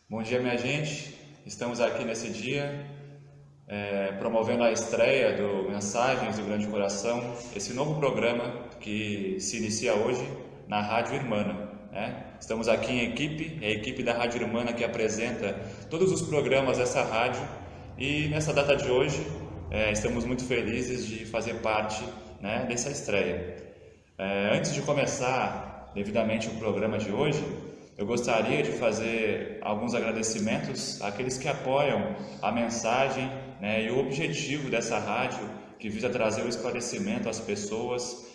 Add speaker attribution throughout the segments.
Speaker 1: Bom dia, minha gente. Estamos aqui nesse dia promovendo a estreia do Mensagens do Grande Coração, esse novo programa que se inicia hoje na Rádio Irmana, né? Estamos aqui em equipe, é a equipe da Rádio Irmana que apresenta todos os programas dessa rádio e nessa data de hoje estamos muito felizes de fazer parte, né, dessa estreia. Antes de começar devidamente o programa de hoje, eu gostaria de fazer alguns agradecimentos àqueles que apoiam a mensagem, né, e o objetivo dessa rádio, que visa trazer o esclarecimento às pessoas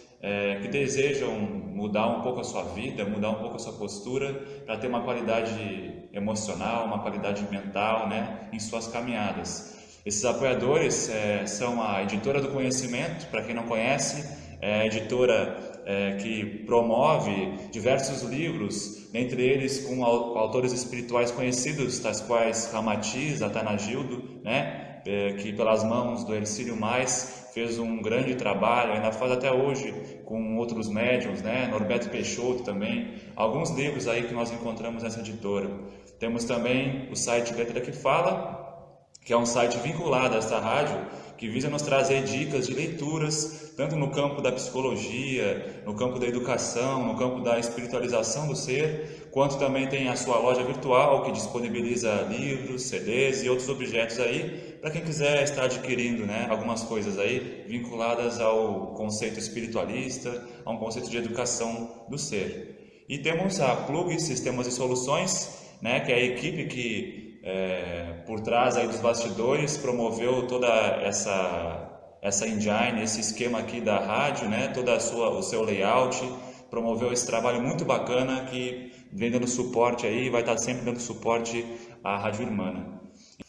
Speaker 1: que desejam mudar um pouco a sua vida, mudar um pouco a sua postura, para ter uma qualidade emocional, uma qualidade mental, né, em suas caminhadas. Esses apoiadores são a Editora do Conhecimento, para quem não conhece, é a editora que promove diversos livros, entre eles com autores espirituais conhecidos, tais quais Ramatiz, Atanagildo, né? Que pelas mãos do Hercílio Mais fez um grande trabalho, ainda faz até hoje com outros médiuns, né? Norberto Peixoto também, alguns livros aí que nós encontramos nessa editora. Temos também o site Letra que Fala, que é um site vinculado a esta rádio, que visa nos trazer dicas de leituras, tanto no campo da psicologia, no campo da educação, no campo da espiritualização do ser, quanto também tem a sua loja virtual, que disponibiliza livros, CDs e outros objetos aí, para quem quiser estar adquirindo, né, algumas coisas aí vinculadas ao conceito espiritualista, a um conceito de educação do ser. E temos a Plug Sistemas e Soluções, né, que é a equipe que por trás aí dos bastidores promoveu toda essa engine, esse esquema aqui da rádio, né, toda o seu layout, promoveu esse trabalho muito bacana que vem dando suporte aí, vai estar sempre dando suporte à Rádio Irmana.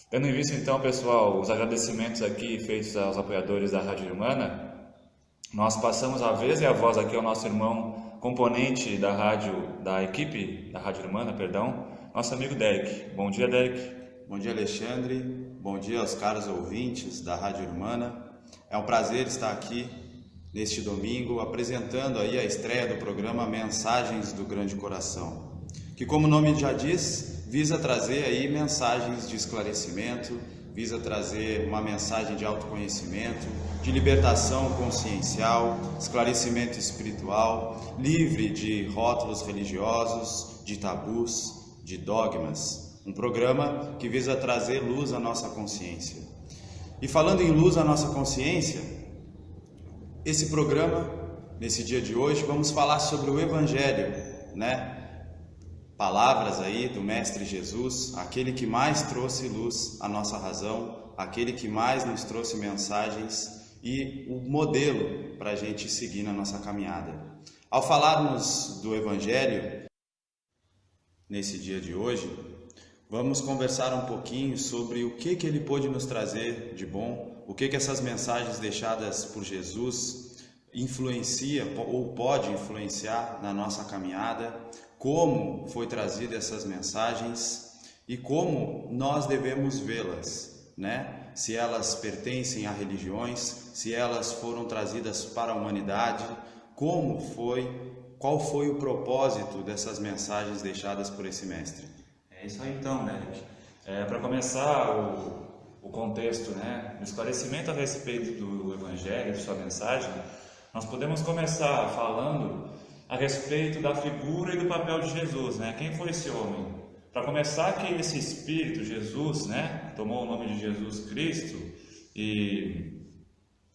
Speaker 1: Tendo em vista então, pessoal, os agradecimentos aqui feitos aos apoiadores da Rádio Irmana, nós passamos a vez e a voz aqui ao nosso irmão componente da rádio, da equipe da Rádio Irmana, perdão, nosso amigo Derek. Bom dia, Derek.
Speaker 2: Bom dia, Alexandre. Bom dia aos caros ouvintes da Rádio Irmana. É um prazer estar aqui neste domingo apresentando aí a estreia do programa Mensagens do Grande Coração, que, como o nome já diz, visa trazer aí mensagens de esclarecimento, visa trazer uma mensagem de autoconhecimento, de libertação consciencial, esclarecimento espiritual, livre de rótulos religiosos, de tabus, de dogmas. Um programa que visa trazer luz à nossa consciência. E falando em luz à nossa consciência, esse programa, nesse dia de hoje, vamos falar sobre o Evangelho, né? Palavras aí do Mestre Jesus, aquele que mais trouxe luz à nossa razão, aquele que mais nos trouxe mensagens e o modelo para a gente seguir na nossa caminhada. Ao falarmos do Evangelho, nesse dia de hoje, vamos conversar um pouquinho sobre o que ele pôde nos trazer de bom, o que essas mensagens deixadas por Jesus influencia ou pode influenciar na nossa caminhada, como foi trazida essas mensagens e como nós devemos vê-las, né? Se elas pertencem a religiões, se elas foram trazidas para a humanidade, qual foi o propósito dessas mensagens deixadas por esse mestre?
Speaker 1: É isso aí então, né? Para começar o contexto, né, o esclarecimento a respeito do Evangelho, de sua mensagem, nós podemos começar falando a respeito da figura e do papel de Jesus, né? Quem foi esse homem? Para começar, que esse Espírito, Jesus, né, tomou o nome de Jesus Cristo e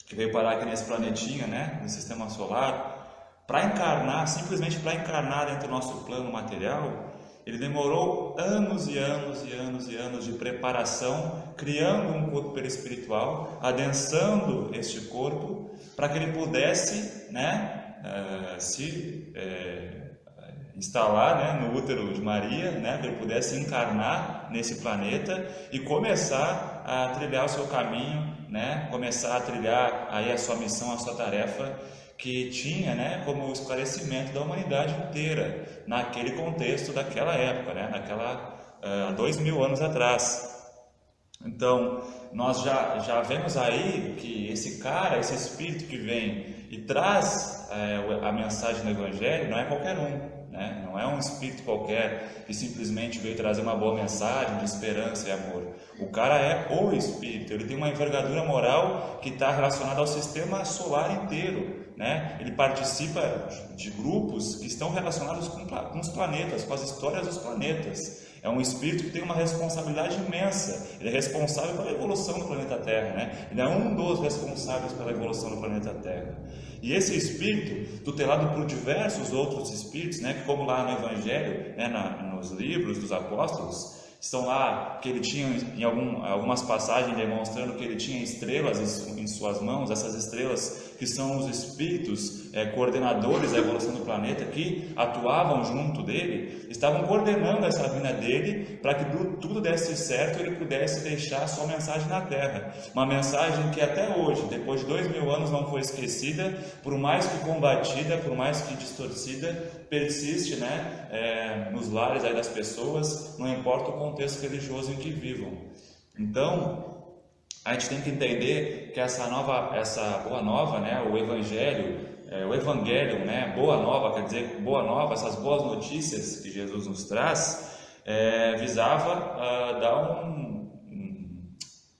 Speaker 1: que veio parar aqui nesse planetinha, né, no Sistema Solar, para encarnar, simplesmente para encarnar dentro do nosso plano material. Ele demorou anos e anos e anos e anos de preparação, criando um corpo perispiritual, adensando este corpo, para que ele pudesse, né, se instalar, né, no útero de Maria, né, que ele pudesse encarnar nesse planeta e começar a trilhar o seu caminho, né, começar a trilhar aí a sua missão, a sua tarefa, que tinha, né, como esclarecimento da humanidade inteira, naquele contexto daquela época, né, há 2000 anos atrás. Então, nós já vemos aí que esse espírito que vem e traz a mensagem do Evangelho, não é qualquer um, né? Não é um espírito qualquer que simplesmente veio trazer uma boa mensagem de esperança e amor. O cara é o espírito, ele tem uma envergadura moral que está relacionada ao sistema solar inteiro, né? Ele participa de grupos que estão relacionados com os planetas, com as histórias dos planetas. É um espírito que tem uma responsabilidade imensa. Ele é responsável pela evolução do planeta Terra, né? Ele é um dos responsáveis pela evolução do planeta Terra. E esse espírito, tutelado por diversos outros espíritos, né? Que como lá no Evangelho, né? Nos livros dos apóstolos, estão lá que ele tinha em algumas passagens demonstrando que ele tinha estrelas em suas mãos. Essas estrelas que são os espíritos coordenadores da evolução do planeta, que atuavam junto dele, estavam coordenando essa vinda dele para que tudo desse certo e ele pudesse deixar a sua mensagem na Terra. Uma mensagem que até hoje, depois de 2000 anos, não foi esquecida, por mais que combatida, por mais que distorcida, persiste, né, nos lares aí das pessoas, não importa o contexto religioso em que vivam. Então, a gente tem que entender que essa boa nova, né, o evangelho, né, boa nova, quer dizer, boa nova, essas boas notícias que Jesus nos traz, visava dar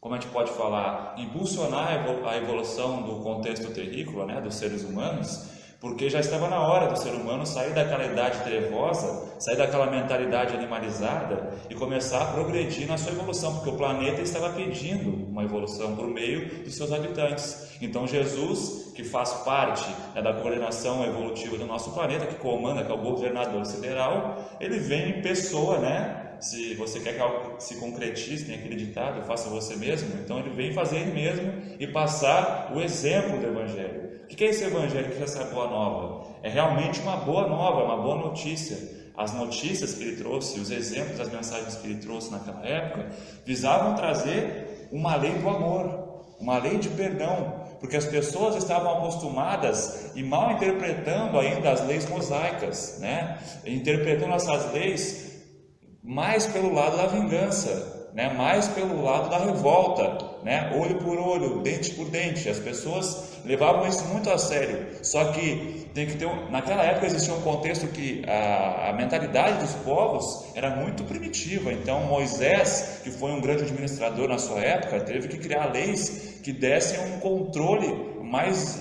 Speaker 1: como a gente pode falar, impulsionar a evolução do contexto terrícola, né, dos seres humanos, porque já estava na hora do ser humano sair daquela idade trevosa, sair daquela mentalidade animalizada e começar a progredir na sua evolução, porque o planeta estava pedindo uma evolução por meio dos seus habitantes. Então Jesus, que faz parte, né, da coordenação evolutiva do nosso planeta, que comanda, que é o governador sideral, ele vem em pessoa, né? Se você quer que algo se concretize, tem aquele ditado, faça você mesmo, então ele vem fazer ele mesmo e passar o exemplo do Evangelho. O que é esse Evangelho? O que é essa boa nova? É realmente uma boa nova, uma boa notícia. As notícias que ele trouxe, os exemplos, as mensagens que ele trouxe naquela época, visavam trazer uma lei do amor, uma lei de perdão, porque as pessoas estavam acostumadas e mal interpretando ainda as leis mosaicas, né? Interpretando essas leis mais pelo lado da vingança, né? Mais pelo lado da revolta, né? Olho por olho, dente por dente. As pessoas levavam isso muito a sério. Só que tem que ter naquela época existia um contexto que a mentalidade dos povos era muito primitiva. Então Moisés, que foi um grande administrador na sua época, teve que criar leis que dessem um controle mais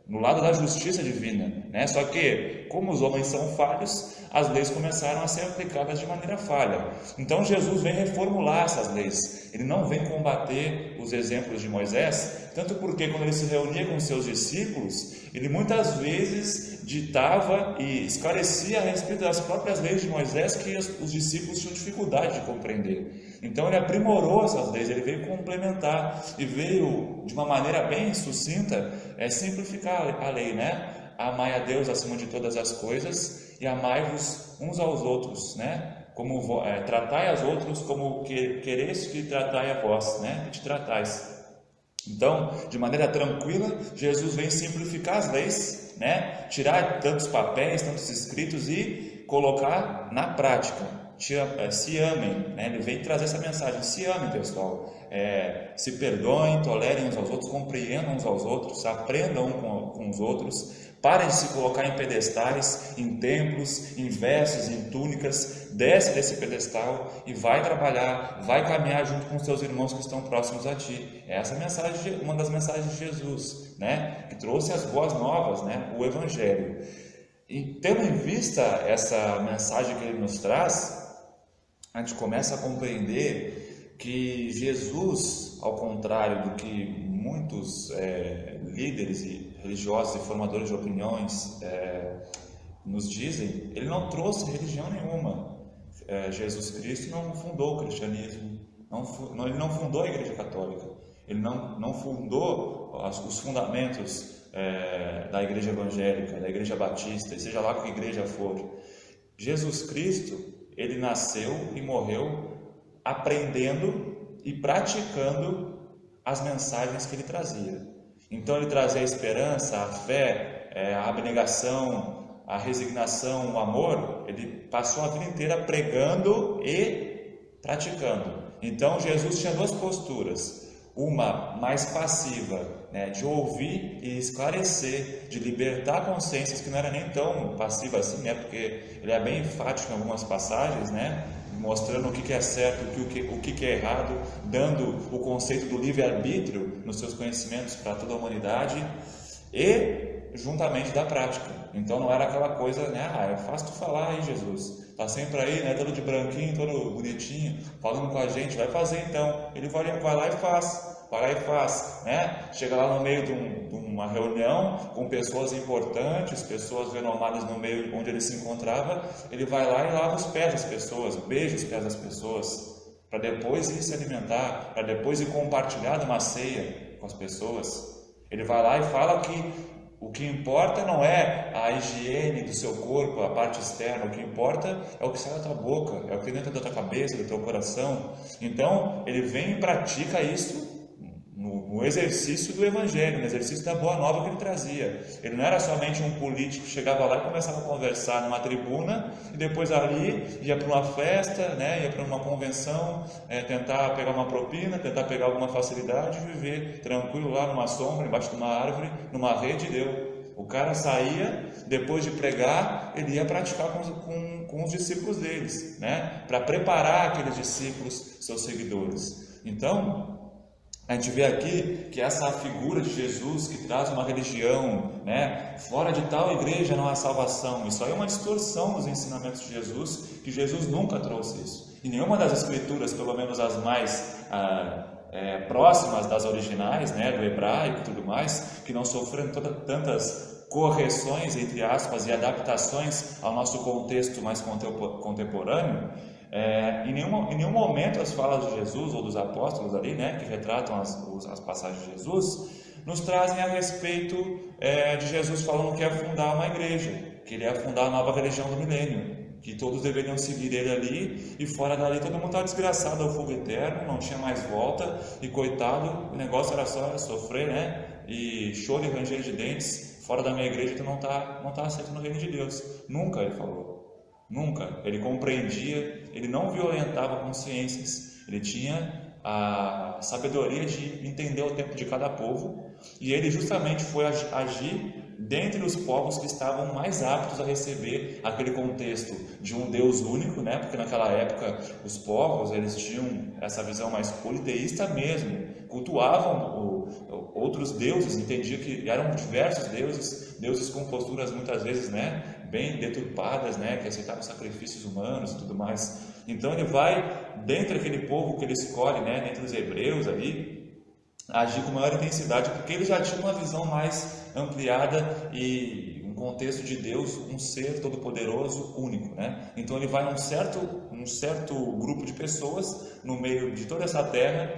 Speaker 1: no lado da justiça divina, né? Só que, como os homens são falhos, as leis começaram a ser aplicadas de maneira falha. Então Jesus vem reformular essas leis. Ele não vem combater os exemplos de Moisés, tanto porque quando ele se reunia com seus discípulos, ele muitas vezes ditava e esclarecia a respeito das próprias leis de Moisés que os discípulos tinham dificuldade de compreender. Então ele aprimorou essas leis, ele veio complementar e veio de uma maneira bem sucinta simplificar a lei, né? Amai a Deus acima de todas as coisas e amai-vos uns aos outros, né? Tratai aos outros como quereis que tratai a vós, né? Que te tratais. Então, de maneira tranquila, Jesus vem simplificar as leis, né? Tirar tantos papéis, tantos escritos e colocar na prática. Se amem, né? Ele vem trazer essa mensagem: se amem, pessoal, se perdoem, tolerem uns aos outros, compreendam uns aos outros, aprendam com os outros, parem de se colocar em pedestais, em templos, em vestes, em túnicas. Desce desse pedestal e vai trabalhar, vai caminhar junto com os seus irmãos que estão próximos a ti. Essa mensagem, uma das mensagens de Jesus, né? Que trouxe as boas novas, né? O Evangelho. E tendo em vista essa mensagem que ele nos traz, a gente começa a compreender que Jesus, ao contrário do que muitos líderes e religiosos e formadores de opiniões nos dizem, ele não trouxe religião nenhuma. Jesus Cristo não fundou o cristianismo, ele não fundou a Igreja Católica, ele não fundou os fundamentos da Igreja Evangélica, da Igreja Batista, seja lá que igreja for. Jesus Cristo, ele nasceu e morreu aprendendo e praticando as mensagens que ele trazia. Então ele trazia a esperança, a fé, a abnegação, a resignação, o amor. Ele passou a vida inteira pregando e praticando. Então Jesus tinha duas posturas: uma mais passiva, né, de ouvir e esclarecer, de libertar consciências que não era nem tão passiva assim, né, porque ele é bem enfático em algumas passagens, né, mostrando o que é certo, o que é errado, dando o conceito do livre-arbítrio nos seus conhecimentos para toda a humanidade e juntamente da prática. Então não era aquela coisa, né, é fácil tu falar aí, Jesus, tá sempre aí, né, todo de branquinho, todo bonitinho, falando com a gente, vai fazer então. Ele vai lá e faz, né? Chega lá no meio de uma reunião com pessoas importantes, pessoas renomadas no meio onde ele se encontrava, ele vai lá e lava os pés das pessoas, beija os pés das pessoas, para depois ir se alimentar, para depois ir compartilhar de uma ceia com as pessoas. Ele vai lá e fala que o que importa não é a higiene do seu corpo, a parte externa, o que importa é o que sai da tua boca, é o que tem dentro da tua cabeça, do teu coração. Então, ele vem e pratica isso no exercício do Evangelho, no exercício da Boa Nova que ele trazia. Ele não era somente um político que chegava lá e começava a conversar numa tribuna e depois ali ia para uma festa, né, ia para uma convenção, tentar pegar uma propina, tentar pegar alguma facilidade e viver tranquilo lá numa sombra, embaixo de uma árvore, numa rede, deu. O cara saía, depois de pregar, ele ia praticar com os discípulos deles, né, para preparar aqueles discípulos, seus seguidores. Então, a gente vê aqui que essa figura de Jesus que traz uma religião, né, fora de tal igreja não há salvação, isso aí é uma distorção nos ensinamentos de Jesus, que Jesus nunca trouxe isso. E nenhuma das escrituras, pelo menos as mais próximas das originais, né, do hebraico e tudo mais, que não sofreram tantas correções, entre aspas, e adaptações ao nosso contexto mais contemporâneo, em nenhum momento as falas de Jesus ou dos apóstolos ali, né, que retratam as passagens de Jesus, nos trazem a respeito de Jesus falando que ia fundar uma igreja, que ele ia fundar a nova religião do milênio, que todos deveriam seguir ele ali, e fora dali todo mundo estava desgraçado ao fogo eterno, não tinha mais volta, e coitado, o negócio era só sofrer, né, e choro e ranger de dentes, fora da minha igreja tu não tá aceito no reino de Deus. Nunca ele falou. Nunca. Ele compreendia, ele não violentava consciências, ele tinha a sabedoria de entender o tempo de cada povo, e ele justamente foi agir dentre os povos que estavam mais aptos a receber aquele contexto de um Deus único, né? Porque naquela época os povos, eles tinham essa visão mais politeísta mesmo, cultuavam outros deuses, entendiam que eram diversos deuses com posturas muitas vezes, né, bem deturpadas, né, que aceitavam sacrifícios humanos e tudo mais. Então ele vai, dentro daquele povo que ele escolhe, né, dentre os hebreus ali, agir com maior intensidade, porque ele já tinha uma visão mais ampliada e um contexto de Deus, um ser todo-poderoso, único, né? Então ele vai num certo grupo de pessoas no meio de toda essa terra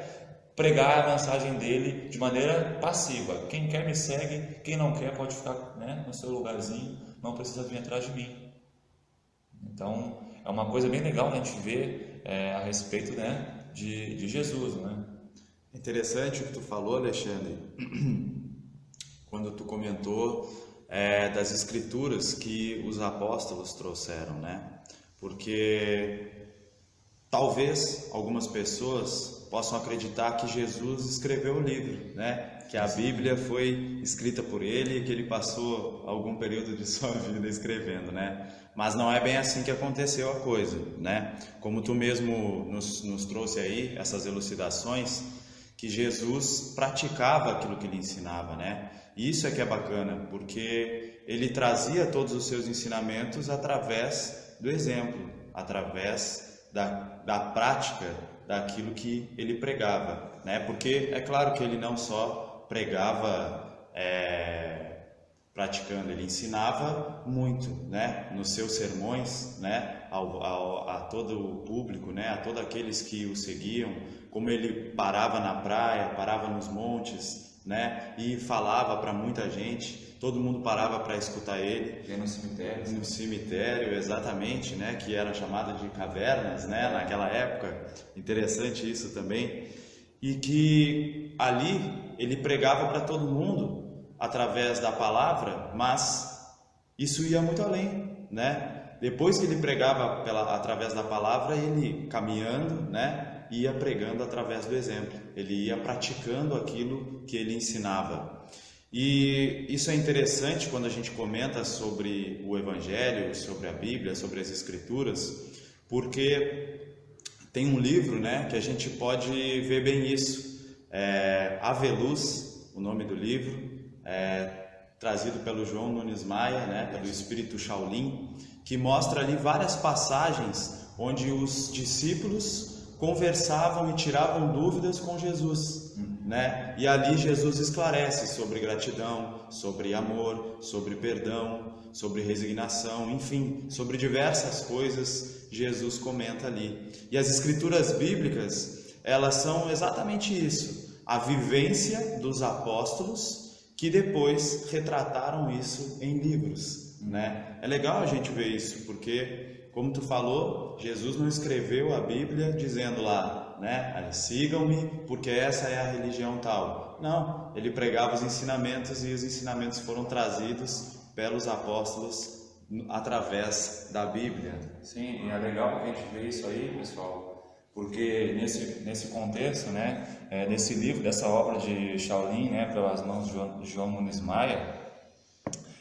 Speaker 1: pregar a mensagem dele de maneira passiva. Quem quer me segue, quem não quer pode ficar, né, no seu lugarzinho, não precisa vir atrás de mim. Então é uma coisa bem legal, né, a gente ver a respeito, né, de Jesus, né?
Speaker 2: Interessante o que tu falou, Alexandre, quando tu comentou das escrituras que os apóstolos trouxeram, né? Porque talvez algumas pessoas possam acreditar que Jesus escreveu o livro, né? Que a Bíblia foi escrita por ele e que ele passou algum período de sua vida escrevendo, né? Mas não é bem assim que aconteceu a coisa, né? Como tu mesmo nos trouxe aí, essas elucidações, que Jesus praticava aquilo que ele ensinava, né? E isso é que é bacana, porque ele trazia todos os seus ensinamentos através do exemplo, através da prática daquilo que ele pregava, né? Porque é claro que ele não só pregava praticando, ele ensinava muito, né? Nos seus sermões, né? A todo o público, né? A todos aqueles que o seguiam, como ele parava na praia, parava nos montes, né? E falava para muita gente, todo mundo parava para escutar ele.
Speaker 1: E no cemitério.
Speaker 2: No cemitério, exatamente, né? Que era chamado de cavernas, né? Naquela época. Interessante isso também. E que ali ele pregava para todo mundo através da palavra, mas isso ia muito além, né? Depois que ele pregava através da palavra, ele caminhando, né? ia pregando através do exemplo, ele ia praticando aquilo que ele ensinava. E isso é interessante quando a gente comenta sobre o Evangelho, sobre a Bíblia, sobre as Escrituras, porque tem um livro, né, que a gente pode ver bem isso. Ave Luz, o nome do livro, trazido pelo João Nunes Maia, né, pelo Espírito Shaolin, que mostra ali várias passagens onde os discípulos conversavam e tiravam dúvidas com Jesus, né? E ali Jesus esclarece sobre gratidão, sobre amor, sobre perdão, sobre resignação, enfim, sobre diversas coisas Jesus comenta ali. E as escrituras bíblicas, elas são exatamente isso, a vivência dos apóstolos que depois retrataram isso em livros, né? É legal a gente ver isso, porque, como tu falou, Jesus não escreveu a Bíblia dizendo lá, né, sigam-me porque essa é a religião tal. Não, ele pregava os ensinamentos e os ensinamentos foram trazidos pelos apóstolos através da Bíblia.
Speaker 1: Sim, e é legal que a gente vê isso aí, pessoal, porque nesse contexto, né, nesse livro, dessa obra de Shaolin, né, pelas mãos de João Nunes Maia,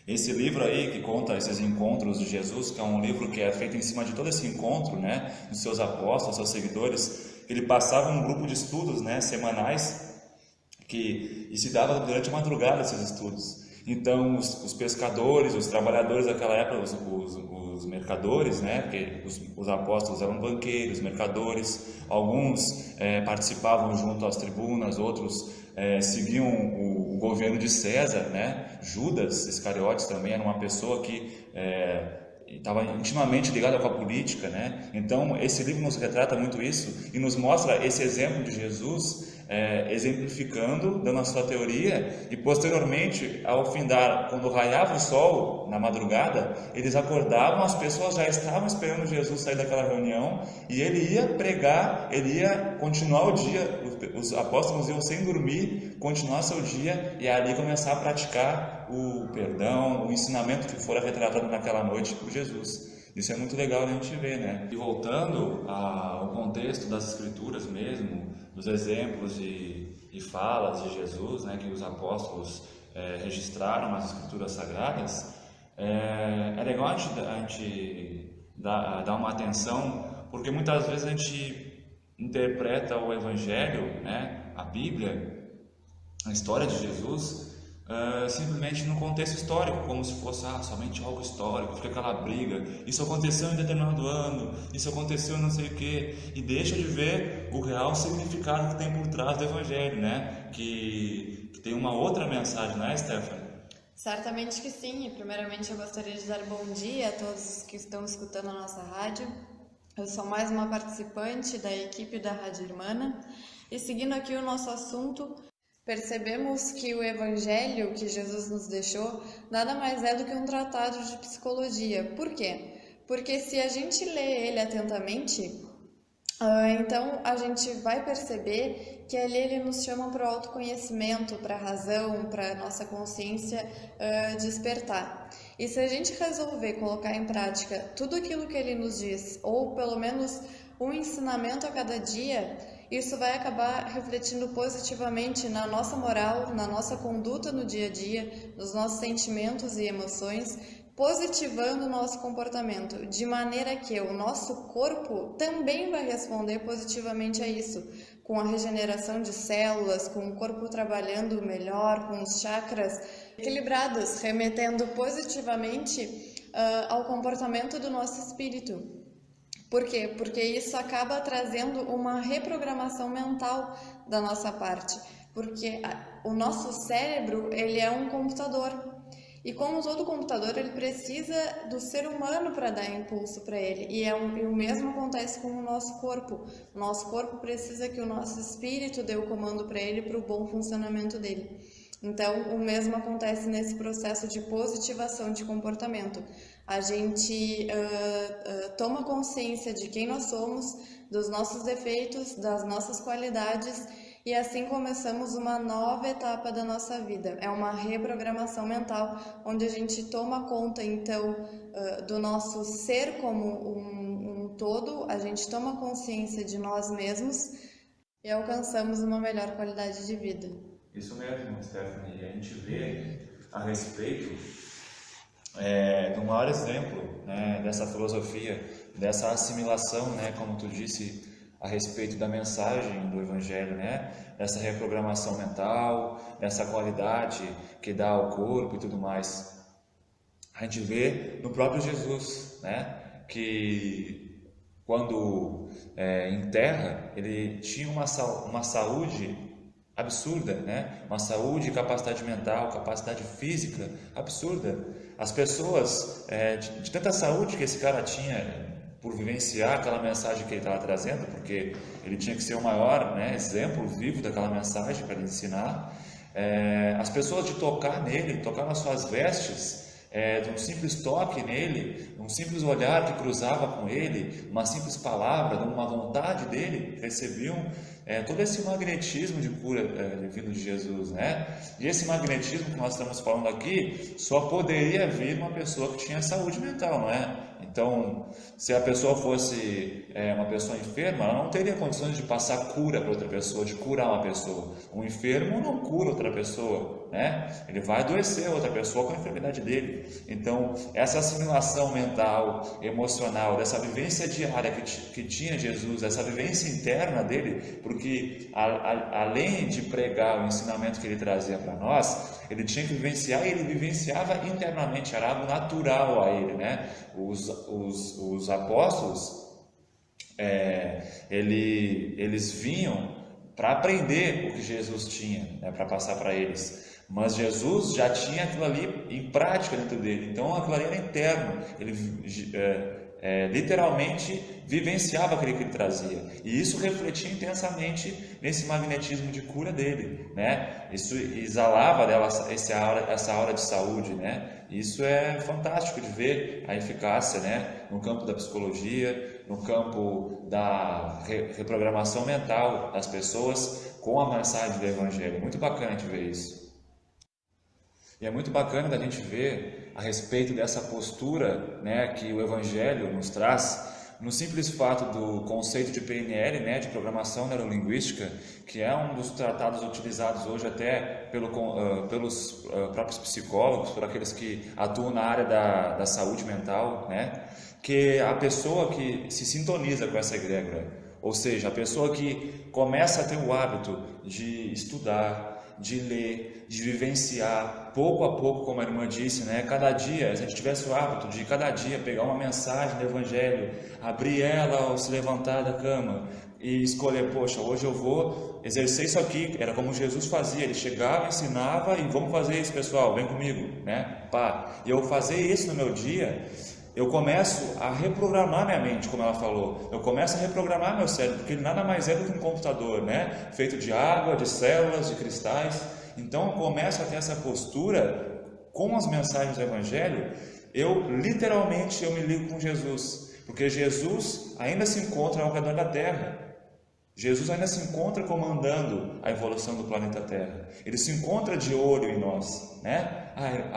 Speaker 1: esse livro aí que conta esses encontros de Jesus, que é um livro que é feito em cima de todo esse encontro, né, dos seus apóstolos, seus seguidores, ele passava um grupo de estudos, né, semanais, e se dava durante a madrugada esses estudos. Então, os pescadores, os trabalhadores daquela época, os mercadores, né, porque os apóstolos eram banqueiros, mercadores, alguns participavam junto às tribunas, outros seguiam o governo de César, né? Judas Iscariotes também era uma pessoa que estava intimamente ligada com a política, né? Então, esse livro nos retrata muito isso e nos mostra esse exemplo de Jesus exemplificando, dando a sua teoria, e posteriormente, ao findar, quando raiava o sol na madrugada, eles acordavam, as pessoas já estavam esperando Jesus sair daquela reunião e ele ia pregar, ele ia continuar o dia, os apóstolos iam sem dormir, continuar seu dia e ali começar a praticar o perdão, o ensinamento que fora retratado naquela noite por Jesus. Isso é muito legal a gente ver, né? E voltando ao contexto das Escrituras mesmo, dos exemplos e falas de Jesus, né, que os apóstolos registraram nas Escrituras Sagradas, é legal a gente dar uma atenção, porque muitas vezes a gente interpreta o Evangelho, né, a Bíblia, a história de Jesus, simplesmente no contexto histórico, como se fosse somente algo histórico, fica aquela briga, isso aconteceu em determinado ano, isso aconteceu não sei o que, e deixa de ver o real significado que tem por trás do Evangelho, né? Que tem uma outra mensagem, não é, Stephanie?
Speaker 3: Certamente que sim, e primeiramente eu gostaria de dar bom dia a todos que estão escutando a nossa rádio. Eu sou mais uma participante da equipe da Rádio Irmana, e seguindo aqui o nosso assunto, percebemos que o Evangelho que Jesus nos deixou nada mais é do que um tratado de psicologia. Por quê? Porque se a gente lê ele atentamente, então a gente vai perceber que ali ele nos chama para o autoconhecimento, para a razão, para a nossa consciência despertar. E se a gente resolver colocar em prática tudo aquilo que ele nos diz, ou pelo menos um ensinamento a cada dia, isso vai acabar refletindo positivamente na nossa moral, na nossa conduta no dia a dia, nos nossos sentimentos e emoções, positivando o nosso comportamento, de maneira que o nosso corpo também vai responder positivamente a isso, com a regeneração de células, com o corpo trabalhando melhor, com os chakras equilibrados, remetendo positivamente ao comportamento do nosso espírito. Por quê? Porque isso acaba trazendo uma reprogramação mental da nossa parte, porque o nosso cérebro, ele é um computador, e como todo computador, ele precisa do ser humano para dar impulso para ele, e o mesmo acontece com o nosso corpo. O nosso corpo precisa que o nosso espírito dê o comando para ele, para o bom funcionamento dele. Então, o mesmo acontece nesse processo de positivação de comportamento. A gente toma consciência de quem nós somos, dos nossos defeitos, das nossas qualidades, e assim começamos uma nova etapa da nossa vida. É uma reprogramação mental, onde a gente toma conta, então, do nosso ser como um todo, a gente toma consciência de nós mesmos e alcançamos uma melhor qualidade de vida.
Speaker 1: Isso mesmo, Stephanie. A gente vê a respeito do maior exemplo, né, dessa filosofia, dessa assimilação, né, como tu disse, a respeito da mensagem do Evangelho, né, dessa reprogramação mental, dessa qualidade que dá ao corpo e tudo mais. A gente vê no próprio Jesus, né, que quando em terra ele tinha uma saúde absurda, né? Uma saúde, capacidade mental, capacidade física absurda. As pessoas, de tanta saúde que esse cara tinha por vivenciar aquela mensagem que ele estava trazendo, porque ele tinha que ser o maior, né, exemplo vivo daquela mensagem para ele ensinar, as pessoas de tocar nele, tocar nas suas vestes, de um simples toque nele, um simples olhar que cruzava com ele, uma simples palavra, uma vontade dele, recebiam todo esse magnetismo de cura vindo de Jesus, né? E esse magnetismo que nós estamos falando aqui só poderia vir uma pessoa que tinha saúde mental, não é? Então, se a pessoa fosse uma pessoa enferma, ela não teria condições de passar cura para outra pessoa, de curar uma pessoa. Um enfermo não cura outra pessoa, né? Ele vai adoecer outra pessoa com a enfermidade dele. Então, essa assimilação mental, emocional, dessa vivência diária que tinha Jesus, essa vivência interna dele, porque além de pregar o ensinamento que ele trazia para nós, ele tinha que vivenciar, e ele vivenciava internamente, era algo natural a ele, né? Os apóstolos, eles vinham para aprender o que Jesus tinha, né, para passar para eles, mas Jesus já tinha aquilo ali em prática dentro dele, então aquilo ali era interno, ele literalmente vivenciava aquilo que ele trazia, e isso refletia intensamente nesse magnetismo de cura dele, né? Isso exalava dela essa aura de saúde, né? Isso é fantástico de ver a eficácia, né, no campo da psicologia, no campo da reprogramação mental das pessoas com a mensagem do Evangelho. Muito bacana de ver isso. E é muito bacana da gente ver a respeito dessa postura, né, que o Evangelho nos traz, no simples fato do conceito de PNL, né, de programação neurolinguística, que é um dos tratados utilizados hoje até pelos próprios psicólogos, por aqueles que atuam na área da saúde mental, né, que a pessoa que se sintoniza com essa egrégora, ou seja, a pessoa que começa a ter o hábito de estudar, de ler, de vivenciar, pouco a pouco, como a irmã disse, né? Cada dia, se a gente tivesse o hábito de cada dia pegar uma mensagem do Evangelho, abrir ela ao se levantar da cama e escolher, poxa, hoje eu vou exercer isso aqui, era como Jesus fazia, ele chegava, ensinava e vamos fazer isso, pessoal, vem comigo, né? Pá, e eu fazer isso no meu dia, eu começo a reprogramar minha mente, como ela falou. Eu começo a reprogramar meu cérebro, porque ele nada mais é do que um computador, né? Feito de água, de células, de cristais. Então eu começo a ter essa postura com as mensagens do Evangelho. Eu literalmente me ligo com Jesus, porque Jesus ainda se encontra ao redor da Terra. Jesus ainda se encontra comandando a evolução do planeta Terra. Ele se encontra de olho em nós, né?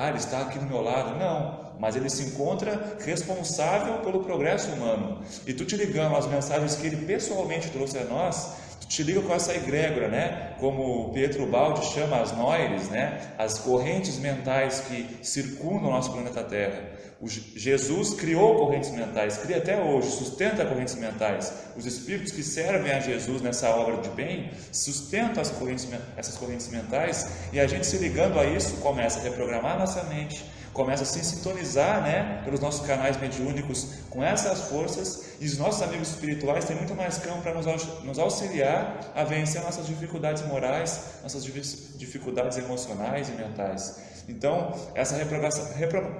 Speaker 1: Ele está aqui do meu lado. Não, mas ele se encontra responsável pelo progresso humano. E tu te ligando às mensagens que ele pessoalmente trouxe a nós, tu te liga com essa egrégora, né? Como Pietro Baldi chama as noires, né? As correntes mentais que circundam o nosso planeta Terra. Jesus criou correntes mentais, cria até hoje, sustenta correntes mentais. Os espíritos que servem a Jesus nessa obra de bem sustentam essas correntes mentais, e a gente se ligando a isso começa a reprogramar a nossa mente, começa a se sintonizar, né, pelos nossos canais mediúnicos com essas forças, e os nossos amigos espirituais têm muito mais campo para nos auxiliar a vencer nossas dificuldades morais, nossas dificuldades emocionais e mentais. Então, essa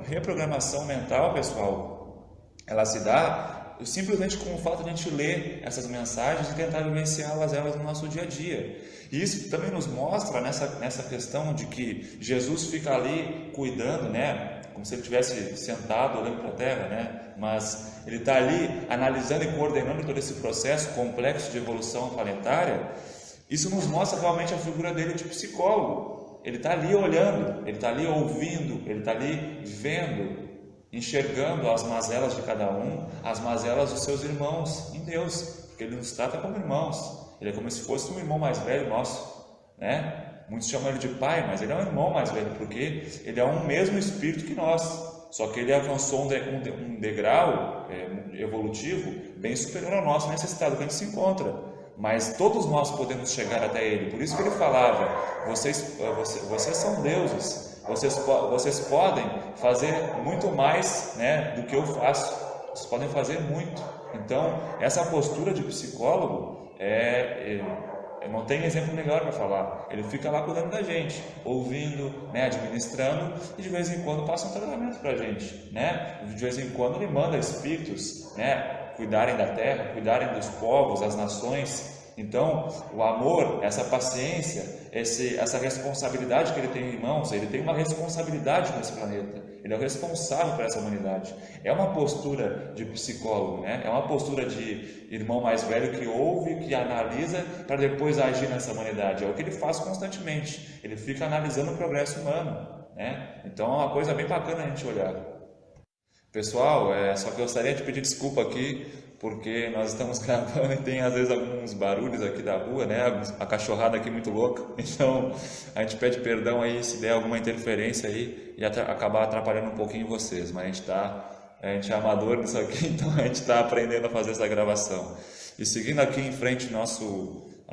Speaker 1: reprogramação mental, pessoal, ela se dá simplesmente com o fato de a gente ler essas mensagens e tentar vivenciá-las no nosso dia a dia. E isso também nos mostra nessa questão de que Jesus fica ali cuidando, né? Como se ele estivesse sentado olhando para a terra, né? Mas ele está ali analisando e coordenando todo esse processo complexo de evolução planetária. Isso nos mostra realmente a figura dele de psicólogo. Ele está ali olhando, ele está ali ouvindo, ele está ali vendo enxergando as mazelas de cada um, as mazelas dos seus irmãos em Deus, porque Ele nos trata como irmãos. Ele é como se fosse um irmão mais velho nosso, né? Muitos chamam Ele de pai, mas Ele é um irmão mais velho, porque Ele é um mesmo espírito que nós, só que Ele alcançou um degrau evolutivo bem superior ao nosso nesse estado que a gente se encontra. Mas todos nós podemos chegar até Ele. Por isso que Ele falava: vocês são deuses, vocês podem fazer muito mais, né, do que eu faço. Vocês podem fazer muito. Então, essa postura de psicólogo não tem exemplo melhor para falar. Ele fica lá cuidando da gente, ouvindo, né, administrando, e de vez em quando passa um tratamento para a gente, né? De vez em quando ele manda espíritos, né, cuidarem da terra, cuidarem dos povos, das nações. Então, o amor, essa paciência, essa responsabilidade que ele tem em mãos, ele tem uma responsabilidade nesse planeta. Ele é o responsável por essa humanidade. É uma postura de psicólogo, né? É uma postura de irmão mais velho que ouve, que analisa para depois agir nessa humanidade. É o que ele faz constantemente. Ele fica analisando o progresso humano, né? Então, é uma coisa bem bacana a gente olhar. Pessoal, só que eu gostaria de pedir desculpa aqui, porque nós estamos gravando e tem às vezes alguns barulhos aqui da rua, né? A cachorrada aqui muito louca. Então a gente pede perdão aí se der alguma interferência aí e acabar atrapalhando um pouquinho vocês, mas a gente é amador nisso aqui, então a gente está aprendendo a fazer essa gravação. E seguindo aqui em frente o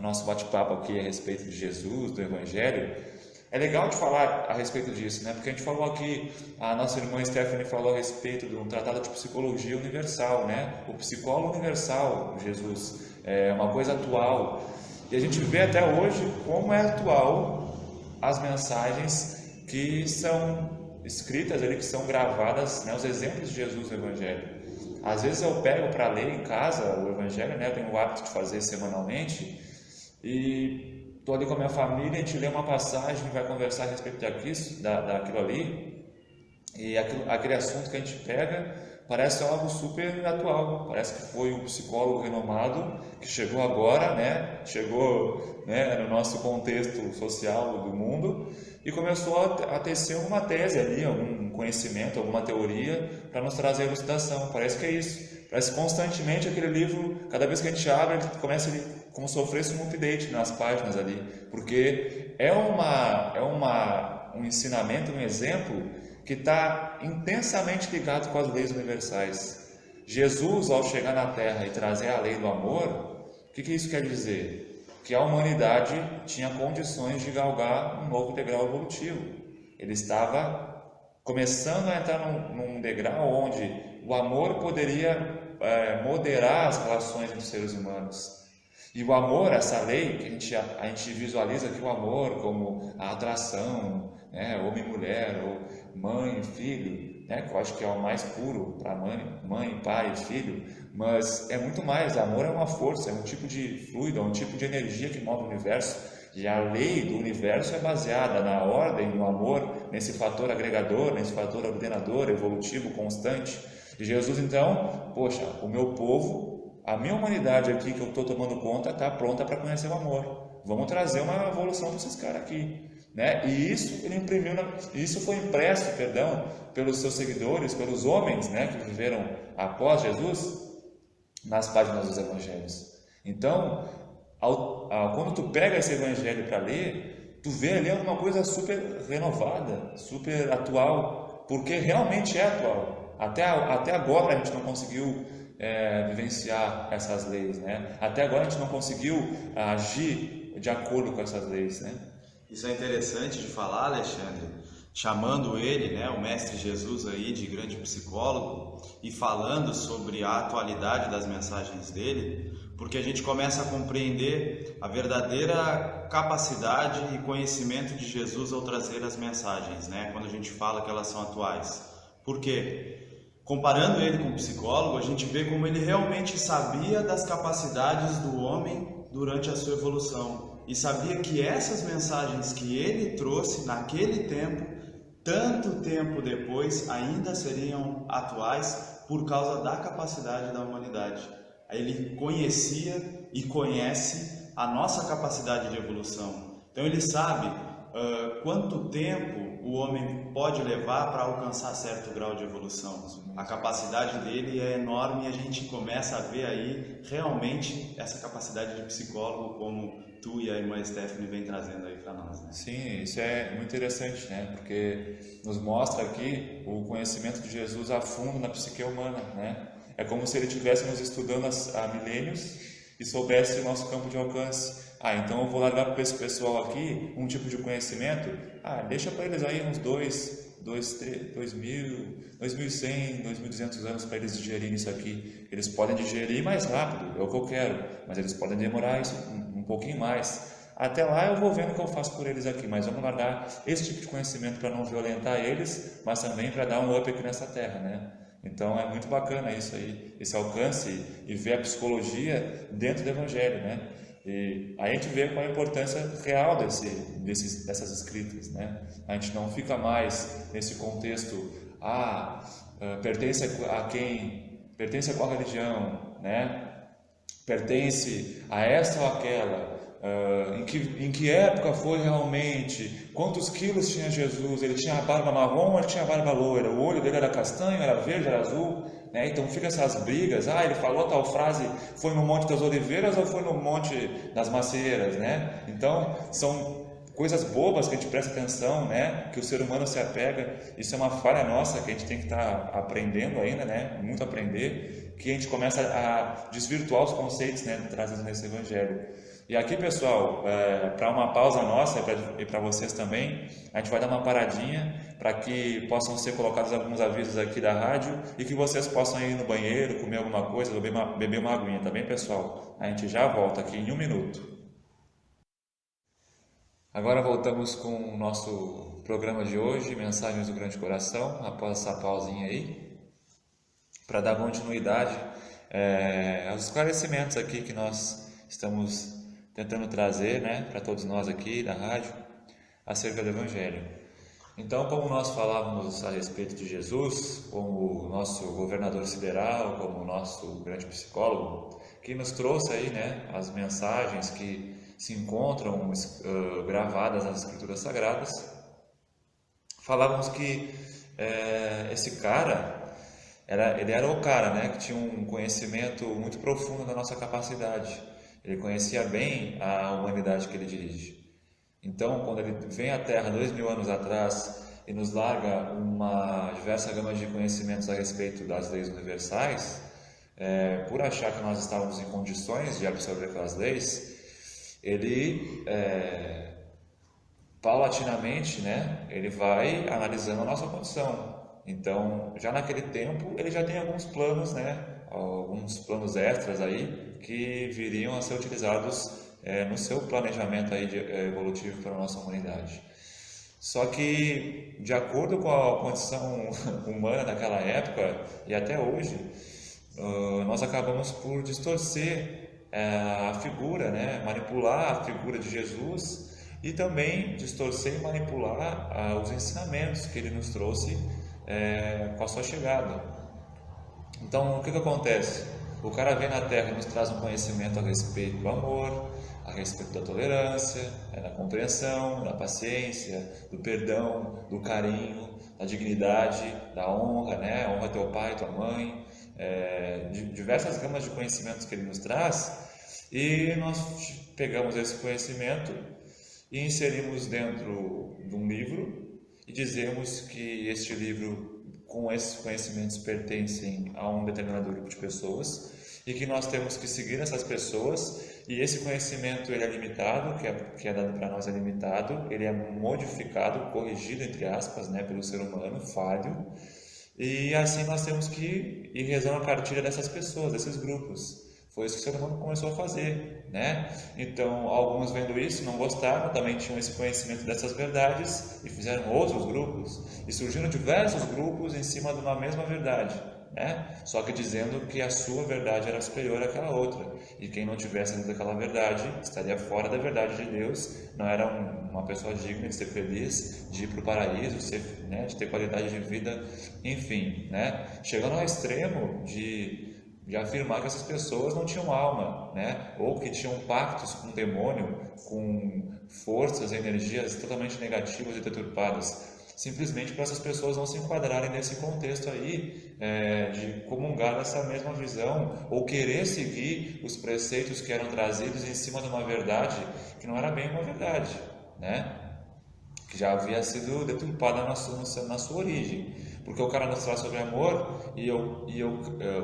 Speaker 1: nosso bate-papo aqui a respeito de Jesus, do Evangelho, é legal de falar a respeito disso, né? Porque a gente falou aqui, a nossa irmã Stephanie falou a respeito de um tratado de psicologia universal, né? O psicólogo universal, Jesus, é uma coisa atual. E a gente vê até hoje como é atual as mensagens que são escritas ali, que são gravadas, né? Os exemplos de Jesus no Evangelho. Às vezes eu pego para ler em casa o Evangelho, né? Eu tenho o hábito de fazer semanalmente e estou ali com a minha família, a gente lê uma passagem, vai conversar a respeito daquilo ali, e aquele assunto que a gente pega parece algo super atual, parece que foi um psicólogo renomado que chegou agora, né, no nosso contexto social do mundo e começou a tecer alguma tese ali, algum conhecimento, alguma teoria para nos trazer elucidação. Parece que é isso. Parece constantemente aquele livro, cada vez que a gente abre, ele começa como se sofresse um update nas páginas ali, porque é um ensinamento, um exemplo que está intensamente ligado com as leis universais. Jesus, ao chegar na Terra e trazer a lei do amor, o que isso quer dizer? Que a humanidade tinha condições de galgar um novo degrau evolutivo. Ele estava começando a entrar num degrau onde o amor poderia moderar as relações entre os seres humanos. E o amor, essa lei, que a gente visualiza aqui o amor como a atração, né, homem e mulher, ou mãe e filho, né, que eu acho que é o mais puro para mãe, pai e filho, mas é muito mais. Amor é uma força, é um tipo de fluido, é um tipo de energia que move o universo. E a lei do universo é baseada na ordem, no amor, nesse fator agregador, nesse fator ordenador, evolutivo, constante. E Jesus, então, poxa, o meu povo, a minha humanidade aqui que eu estou tomando conta, está pronta para conhecer o amor. Vamos trazer uma evolução para esses caras aqui, né? E isso ele imprimiu, isso foi impresso, pelos seus seguidores, pelos homens, né, que viveram após Jesus, nas páginas dos Evangelhos. Então, quando tu pega esse Evangelho para ler, tu vê ali uma coisa super renovada, super atual, porque realmente é atual. Até agora a gente não conseguiu vivenciar essas leis, né? Até agora a gente não conseguiu agir de acordo com essas leis, né?
Speaker 2: Isso é interessante de falar, Alexandre, chamando ele, né, o Mestre Jesus aí de grande psicólogo e falando sobre a atualidade das mensagens dele, porque a gente começa a compreender a verdadeira capacidade e conhecimento de Jesus ao trazer as mensagens, né, quando a gente fala que elas são atuais. Por quê? Comparando ele com o psicólogo, a gente vê como ele realmente sabia das capacidades do homem durante a sua evolução e sabia que essas mensagens que ele trouxe naquele tempo, tanto tempo depois, ainda seriam atuais por causa da capacidade da humanidade. Ele conhecia e conhece a nossa capacidade de evolução. Então ele sabe quanto tempo o homem pode levar para alcançar certo grau de evolução. A capacidade dele é enorme e a gente começa a ver aí realmente essa capacidade de psicólogo, como tu e a irmã Stephanie vem trazendo aí para nós, né?
Speaker 1: Sim, isso é muito interessante, né? Porque nos mostra aqui o conhecimento de Jesus a fundo na psique humana, né? É como se ele estivesse nos estudando há milênios e soubesse o nosso campo de alcance. Então eu vou largar para esse pessoal aqui um tipo de conhecimento. Deixa para eles aí uns 2.100, 2.200 anos para eles digerirem isso aqui. Eles podem digerir mais rápido, é o que eu quero, mas eles podem demorar isso um pouquinho mais. Até lá eu vou vendo o que eu faço por eles aqui, mas vamos largar esse tipo de conhecimento para não violentar eles, mas também para dar um up aqui nessa terra, né? Então é muito bacana isso aí, esse alcance e ver a psicologia dentro do Evangelho, né? E a gente vê qual a importância real dessas escritas, né? A gente não fica mais nesse contexto, pertence a quem? Pertence a qual religião, né? Pertence a essa ou aquela? Em que época foi realmente? Quantos quilos tinha Jesus? Ele tinha a barba marrom ou ele tinha a barba loira? O olho dele era castanho, era verde, era azul? Né? Então fica essas brigas. Ele falou tal frase, foi no Monte das Oliveiras ou foi no Monte das Macieiras? Né? Então são coisas bobas que a gente presta atenção, né? Que o ser humano se apega. Isso é uma falha nossa que a gente tem que estar aprendendo ainda, né? Muito aprender, que a gente começa a desvirtuar os conceitos, né? Trazidos nesse Evangelho. E aqui, pessoal, para uma pausa nossa e para vocês também, a gente vai dar uma paradinha para que possam ser colocados alguns avisos aqui da rádio e que vocês possam ir no banheiro, comer alguma coisa, beber uma aguinha, tá bem, pessoal? A gente já volta aqui em 1 minuto. Agora voltamos com o nosso programa de hoje, Mensagens do Grande Coração, após essa pausinha aí, para dar continuidade aos esclarecimentos aqui que nós estamos tentando trazer, né, para todos nós aqui da rádio, acerca do Evangelho. Então, como nós falávamos a respeito de Jesus, como o nosso governador sideral, como o nosso grande psicólogo, que nos trouxe aí, né, as mensagens que se encontram gravadas nas Escrituras Sagradas, falávamos que esse cara, ele era o cara, né, que tinha um conhecimento muito profundo da nossa capacidade. Ele conhecia bem a humanidade que ele dirige. Então, quando ele vem à Terra 2000 anos atrás e nos larga uma diversa gama de conhecimentos a respeito das leis universais, por achar que nós estávamos em condições de absorver aquelas leis, ele paulatinamente, né, ele vai analisando a nossa condição. Então, já naquele tempo, ele já tem alguns planos, né, alguns planos extras aí que viriam a ser utilizados no seu planejamento aí evolutivo para a nossa humanidade. Só que, de acordo com a condição humana daquela época e até hoje, nós acabamos por distorcer a figura, né, manipular a figura de Jesus e também distorcer e manipular os ensinamentos que ele nos trouxe com a sua chegada. Então, o que acontece? O cara vem na Terra e nos traz um conhecimento a respeito do amor, a respeito da tolerância, da compreensão, da paciência, do perdão, do carinho, da dignidade, da honra, né? Honra teu pai, tua mãe, diversas gamas de conhecimentos que ele nos traz, e nós pegamos esse conhecimento e inserimos dentro de um livro e dizemos que este livro, com esses conhecimentos, pertencem a um determinado grupo de pessoas e que nós temos que seguir essas pessoas, e esse conhecimento ele é limitado, que é dado para nós é limitado, ele é modificado, corrigido entre aspas, né, pelo ser humano falho, e assim nós temos que ir rezando a cartilha dessas pessoas, desses grupos. Foi isso que o ser humano começou a fazer, né? Então, alguns vendo isso não gostaram, também tinham esse conhecimento dessas verdades e fizeram outros grupos. E surgiram diversos grupos em cima de uma mesma verdade, né? Só que dizendo que a sua verdade era superior àquela outra. E quem não tivesse dentro daquela verdade estaria fora da verdade de Deus, não era uma pessoa digna de ser feliz, de ir para o paraíso, de ter qualidade de vida, enfim, né? Chegando ao extremo de de afirmar que essas pessoas não tinham alma, né? Ou que tinham pactos com o demônio, com forças, energias totalmente negativas e deturpadas, simplesmente para essas pessoas não se enquadrarem nesse contexto aí, de comungar dessa mesma visão ou querer seguir os preceitos que eram trazidos em cima de uma verdade que não era bem uma verdade, né? Que já havia sido deturpada na sua origem. Porque o cara nos traz sobre amor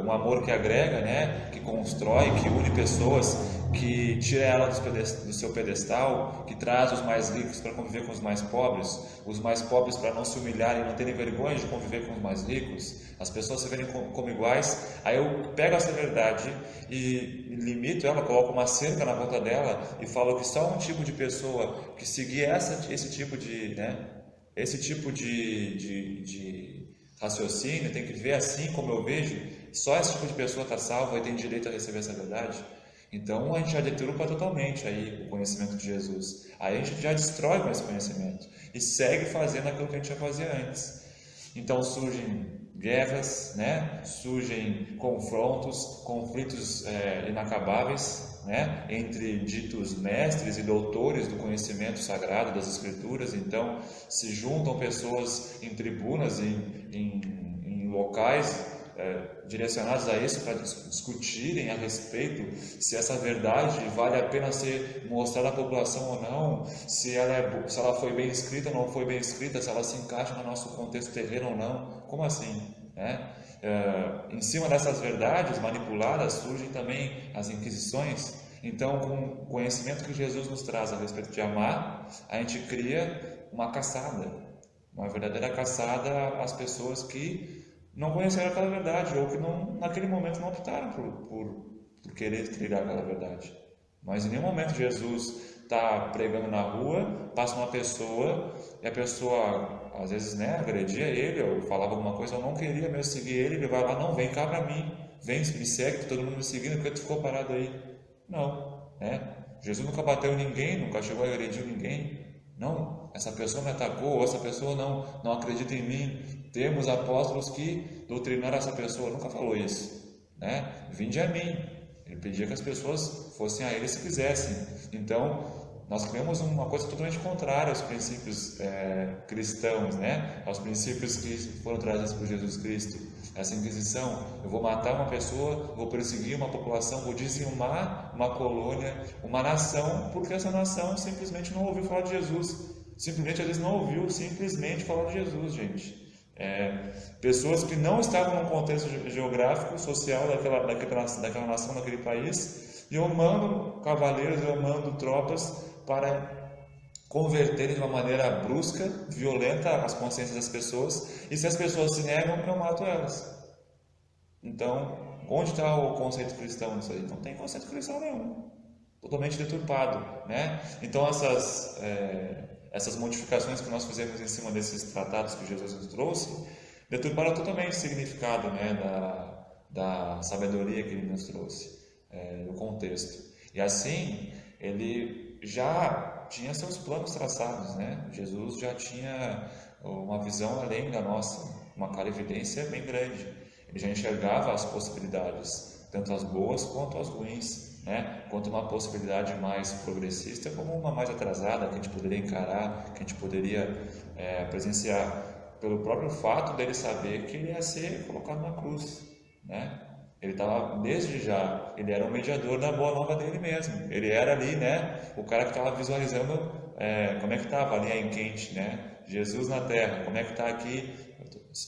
Speaker 1: um amor que agrega, né? Que constrói, que une pessoas, que tira ela do seu pedestal, que traz os mais ricos para conviver com os mais pobres para não se humilharem e não terem vergonha de conviver com os mais ricos, as pessoas se verem como iguais. Aí eu pego essa verdade e limito ela, coloco uma cerca na volta dela e falo que só um tipo de pessoa que seguir esse tipo de, né? Esse tipo de raciocínio, tem que ver assim como eu vejo, só esse tipo de pessoa está salva e tem direito a receber essa verdade. Então a gente já deturpa totalmente aí o conhecimento de Jesus. Aí a gente já destrói com esse conhecimento e segue fazendo aquilo que a gente já fazia antes. Então surgem guerras, né? Surgem conflitos inacabáveis, né? Entre ditos mestres e doutores do conhecimento sagrado das Escrituras. Então se juntam pessoas em tribunas, em locais direcionados a isso, para discutirem a respeito se essa verdade vale a pena ser mostrada à população ou não, se ela foi bem escrita ou não foi bem escrita, se ela se encaixa no nosso contexto terreno ou não. Como assim, né? Em cima dessas verdades manipuladas surgem também as inquisições. Então, com o conhecimento que Jesus nos traz a respeito de amar, a gente cria uma caçada, uma verdadeira caçada às pessoas que não conheceram aquela verdade ou que naquele momento não optaram por querer trilhar aquela verdade. Mas em nenhum momento Jesus está pregando na rua, passa uma pessoa e a pessoa às vezes, né, agredia ele ou falava alguma coisa, eu não queria mesmo seguir ele vai lá, não, vem cá para mim, vem, me segue, todo mundo me seguindo, por que tu ficou parado aí? Não, né? Jesus nunca bateu em ninguém, nunca chegou a agredir ninguém. Não, essa pessoa me atacou, ou essa pessoa não acredita em mim. Temos apóstolos que doutrinaram essa pessoa, nunca falou isso, né? Vinde a mim. Ele pedia que as pessoas fossem a ele se quisessem. Então, nós criamos uma coisa totalmente contrária aos princípios cristãos, né? Aos princípios que foram trazidos por Jesus Cristo. Essa Inquisição, eu vou matar uma pessoa, vou perseguir uma população, vou dizimar uma colônia, uma nação, porque essa nação simplesmente não ouviu falar de Jesus. Simplesmente, às vezes, não ouviu simplesmente falar de Jesus, gente. Pessoas que não estavam num contexto geográfico, social daquela nação, daquele país, e eu mando cavaleiros, eu mando tropas para converterem de uma maneira brusca, violenta as consciências das pessoas, e se as pessoas se negam, eu mato elas. Então, onde está o conceito cristão nisso aí? Não tem conceito cristão nenhum, totalmente deturpado, né? Então essas modificações que nós fizemos em cima desses tratados que Jesus nos trouxe, deturparam totalmente o significado, né, da sabedoria que ele nos trouxe, no contexto. E assim, ele já tinha seus planos traçados, né? Jesus já tinha uma visão além da nossa, uma clarividência bem grande. Ele já enxergava as possibilidades, tanto as boas quanto as ruins, né? Quanto uma possibilidade mais progressista como uma mais atrasada, que a gente poderia encarar, que a gente poderia presenciar, pelo próprio fato dele saber que ele ia ser colocado na cruz, né? Ele estava, desde já, ele era o mediador da boa nova dele mesmo. Ele era ali, né, o cara que estava visualizando como é que estava a linha quente, né? Jesus na terra, como é que está aqui?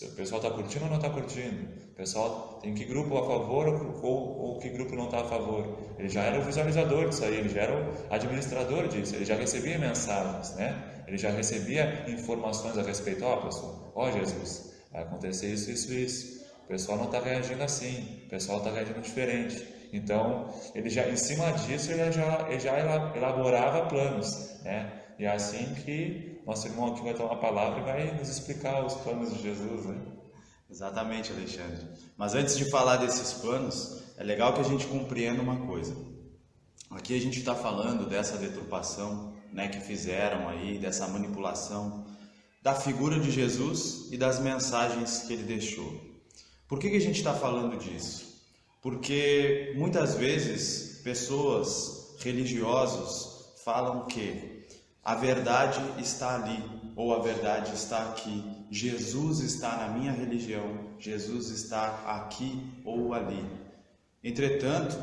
Speaker 1: O pessoal está curtindo ou não está curtindo? O pessoal tem que grupo a favor ou que grupo não está a favor? Ele já era o visualizador disso aí, ele já era o administrador disso, ele já recebia mensagens, né? Ele já recebia informações a respeito, pessoal, Jesus, vai acontecer isso, isso, isso. O pessoal não está reagindo assim, o pessoal está reagindo diferente. Então, ele já, em cima disso, ele já elaborava planos, né? E é assim que nosso irmão aqui vai tomar a palavra e vai nos explicar os planos de Jesus, né?
Speaker 2: Exatamente, Alexandre. Mas antes de falar desses planos, é legal que a gente compreenda uma coisa. Aqui a gente está falando dessa deturpação, né, que fizeram aí, dessa manipulação da figura de Jesus e das mensagens que ele deixou. Por que a gente está falando disso? Porque muitas vezes pessoas, religiosos, falam que a verdade está ali, ou a verdade está aqui. Jesus está na minha religião, Jesus está aqui ou ali. Entretanto,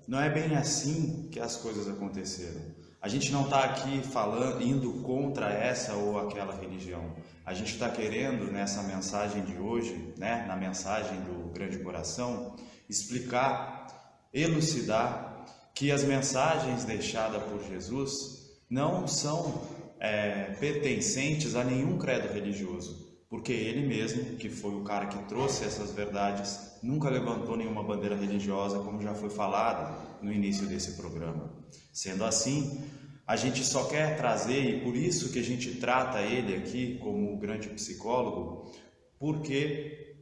Speaker 2: não é bem assim que as coisas aconteceram. A gente não está aqui indo contra essa ou aquela religião. A gente está querendo, nessa mensagem de hoje, né, na mensagem do Grande Coração, explicar, elucidar que as mensagens deixadas por Jesus não são pertencentes a nenhum credo religioso, porque ele mesmo, que foi o cara que trouxe essas verdades, nunca levantou nenhuma bandeira religiosa, como já foi falado no início desse programa. Sendo assim, a gente só quer trazer, e por isso que a gente trata ele aqui como o grande psicólogo, porque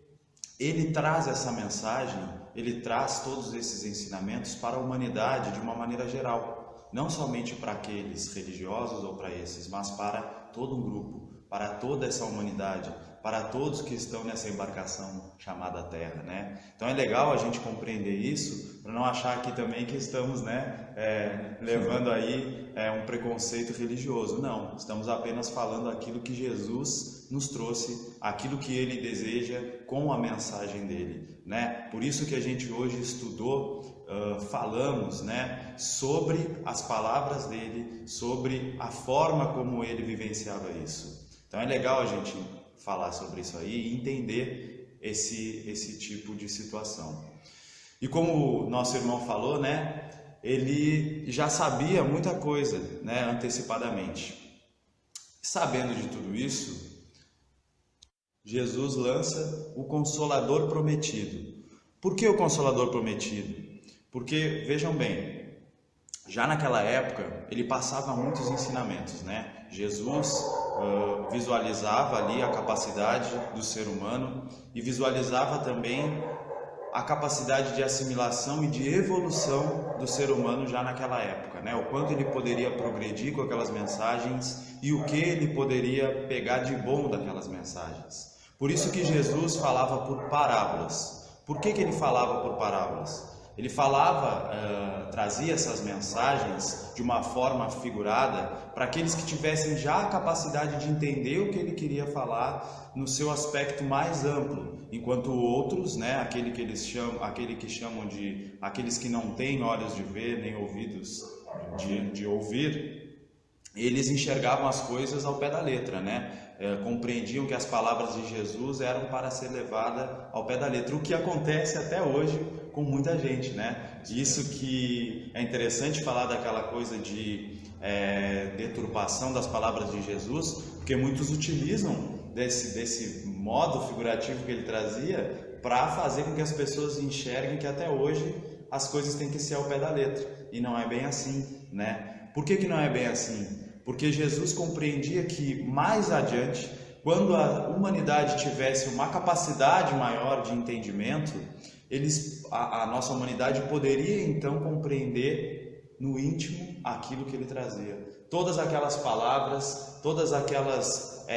Speaker 2: ele traz essa mensagem, ele traz todos esses ensinamentos para a humanidade de uma maneira geral, não somente para aqueles religiosos ou para esses, mas para todo um grupo, para toda essa humanidade, para todos que estão nessa embarcação chamada Terra, né? Então é legal a gente compreender isso, para não achar aqui também que estamos, levando aí um preconceito religioso. Não, estamos apenas falando aquilo que Jesus nos trouxe, aquilo que Ele deseja com a mensagem dele, né? Por isso que a gente hoje estudou, falamos, né, sobre as palavras dele, sobre a forma como ele vivenciava isso. Então é legal a gente falar sobre isso aí e entender esse tipo de situação. E como o nosso irmão falou, né, ele já sabia muita coisa, né, antecipadamente. Sabendo de tudo isso, Jesus lança o Consolador Prometido. Por que o Consolador Prometido? Porque, vejam bem, já naquela época ele passava muitos ensinamentos, né? Jesus visualizava ali a capacidade do ser humano e visualizava também a capacidade de assimilação e de evolução do ser humano já naquela época, né? O quanto ele poderia progredir com aquelas mensagens e o que ele poderia pegar de bom daquelas mensagens. Por isso que Jesus falava por parábolas. Por que ele falava por parábolas? Ele falava, trazia essas mensagens de uma forma figurada para aqueles que tivessem já a capacidade de entender o que ele queria falar no seu aspecto mais amplo, enquanto outros, né, aqueles que não têm olhos de ver nem ouvidos de ouvir, eles enxergavam as coisas ao pé da letra, né? Compreendiam que as palavras de Jesus eram para ser levada ao pé da letra, o que acontece até hoje com muita gente, né? Isso que é interessante falar daquela coisa de deturpação das palavras de Jesus, porque muitos utilizam desse modo figurativo que ele trazia para fazer com que as pessoas enxerguem que até hoje as coisas têm que ser ao pé da letra, e não é bem assim, né? Por que não é bem assim? Porque Jesus compreendia que mais adiante, quando a humanidade tivesse uma capacidade maior de entendimento, a nossa humanidade poderia então compreender no íntimo aquilo que ele trazia. Todas aquelas palavras, todas aquelas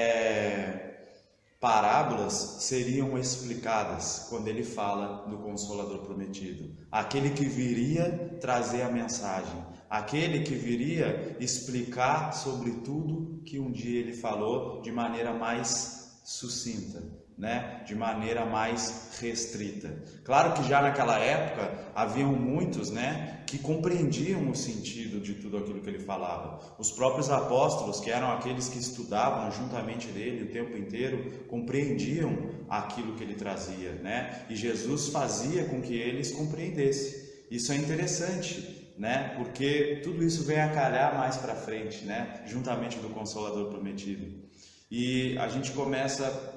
Speaker 2: parábolas seriam explicadas quando ele fala do Consolador Prometido. Aquele que viria trazer a mensagem, aquele que viria explicar sobre tudo que um dia ele falou de maneira mais sucinta, né? De maneira mais restrita. Claro que já naquela época haviam muitos, né, que compreendiam o sentido de tudo aquilo que ele falava. Os próprios apóstolos, que eram aqueles que estudavam juntamente dele o tempo inteiro, compreendiam aquilo que ele trazia, né? E Jesus fazia com que eles compreendessem. Isso é interessante, né? Porque tudo isso vem a calhar mais para frente, né? Juntamente do Consolador Prometido. E a gente começa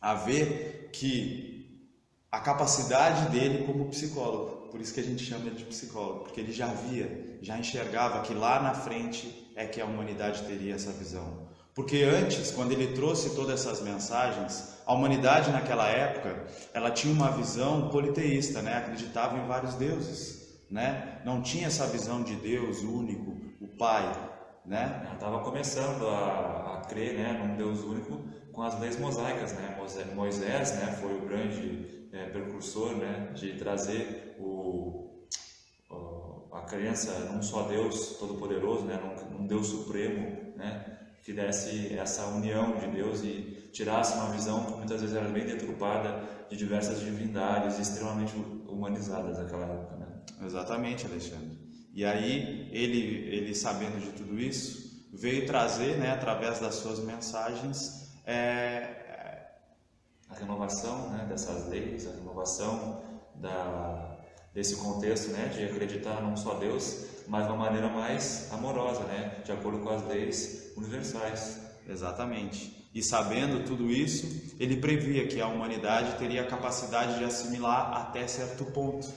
Speaker 2: a ver que a capacidade dele como psicólogo, por isso que a gente chama ele de psicólogo, porque ele já via, já enxergava que lá na frente é que a humanidade teria essa visão. Porque antes, quando ele trouxe todas essas mensagens, a humanidade naquela época, ela tinha uma visão politeísta, né? Acreditava em vários deuses, né? Não tinha essa visão de Deus único, o Pai, né?
Speaker 1: Ela estava começando a crer, né, num Deus único com as leis mosaicas, né? Moisés, né, foi o grande precursor, né, de trazer a crença num só Deus Todo-Poderoso, né, num Deus Supremo, né, que desse essa união de Deus e tirasse uma visão que muitas vezes era bem deturpada de diversas divindades extremamente humanizadas naquela época, né?
Speaker 2: Exatamente, Alexandre. E aí, ele sabendo de tudo isso, veio trazer, né, através das suas mensagens,
Speaker 1: a renovação, né, dessas leis, a renovação desse contexto, né, de acreditar num só Deus, mas de uma maneira mais amorosa, né, de acordo com as leis universais.
Speaker 2: Exatamente. E sabendo tudo isso, ele previa que a humanidade teria a capacidade de assimilar até certo ponto.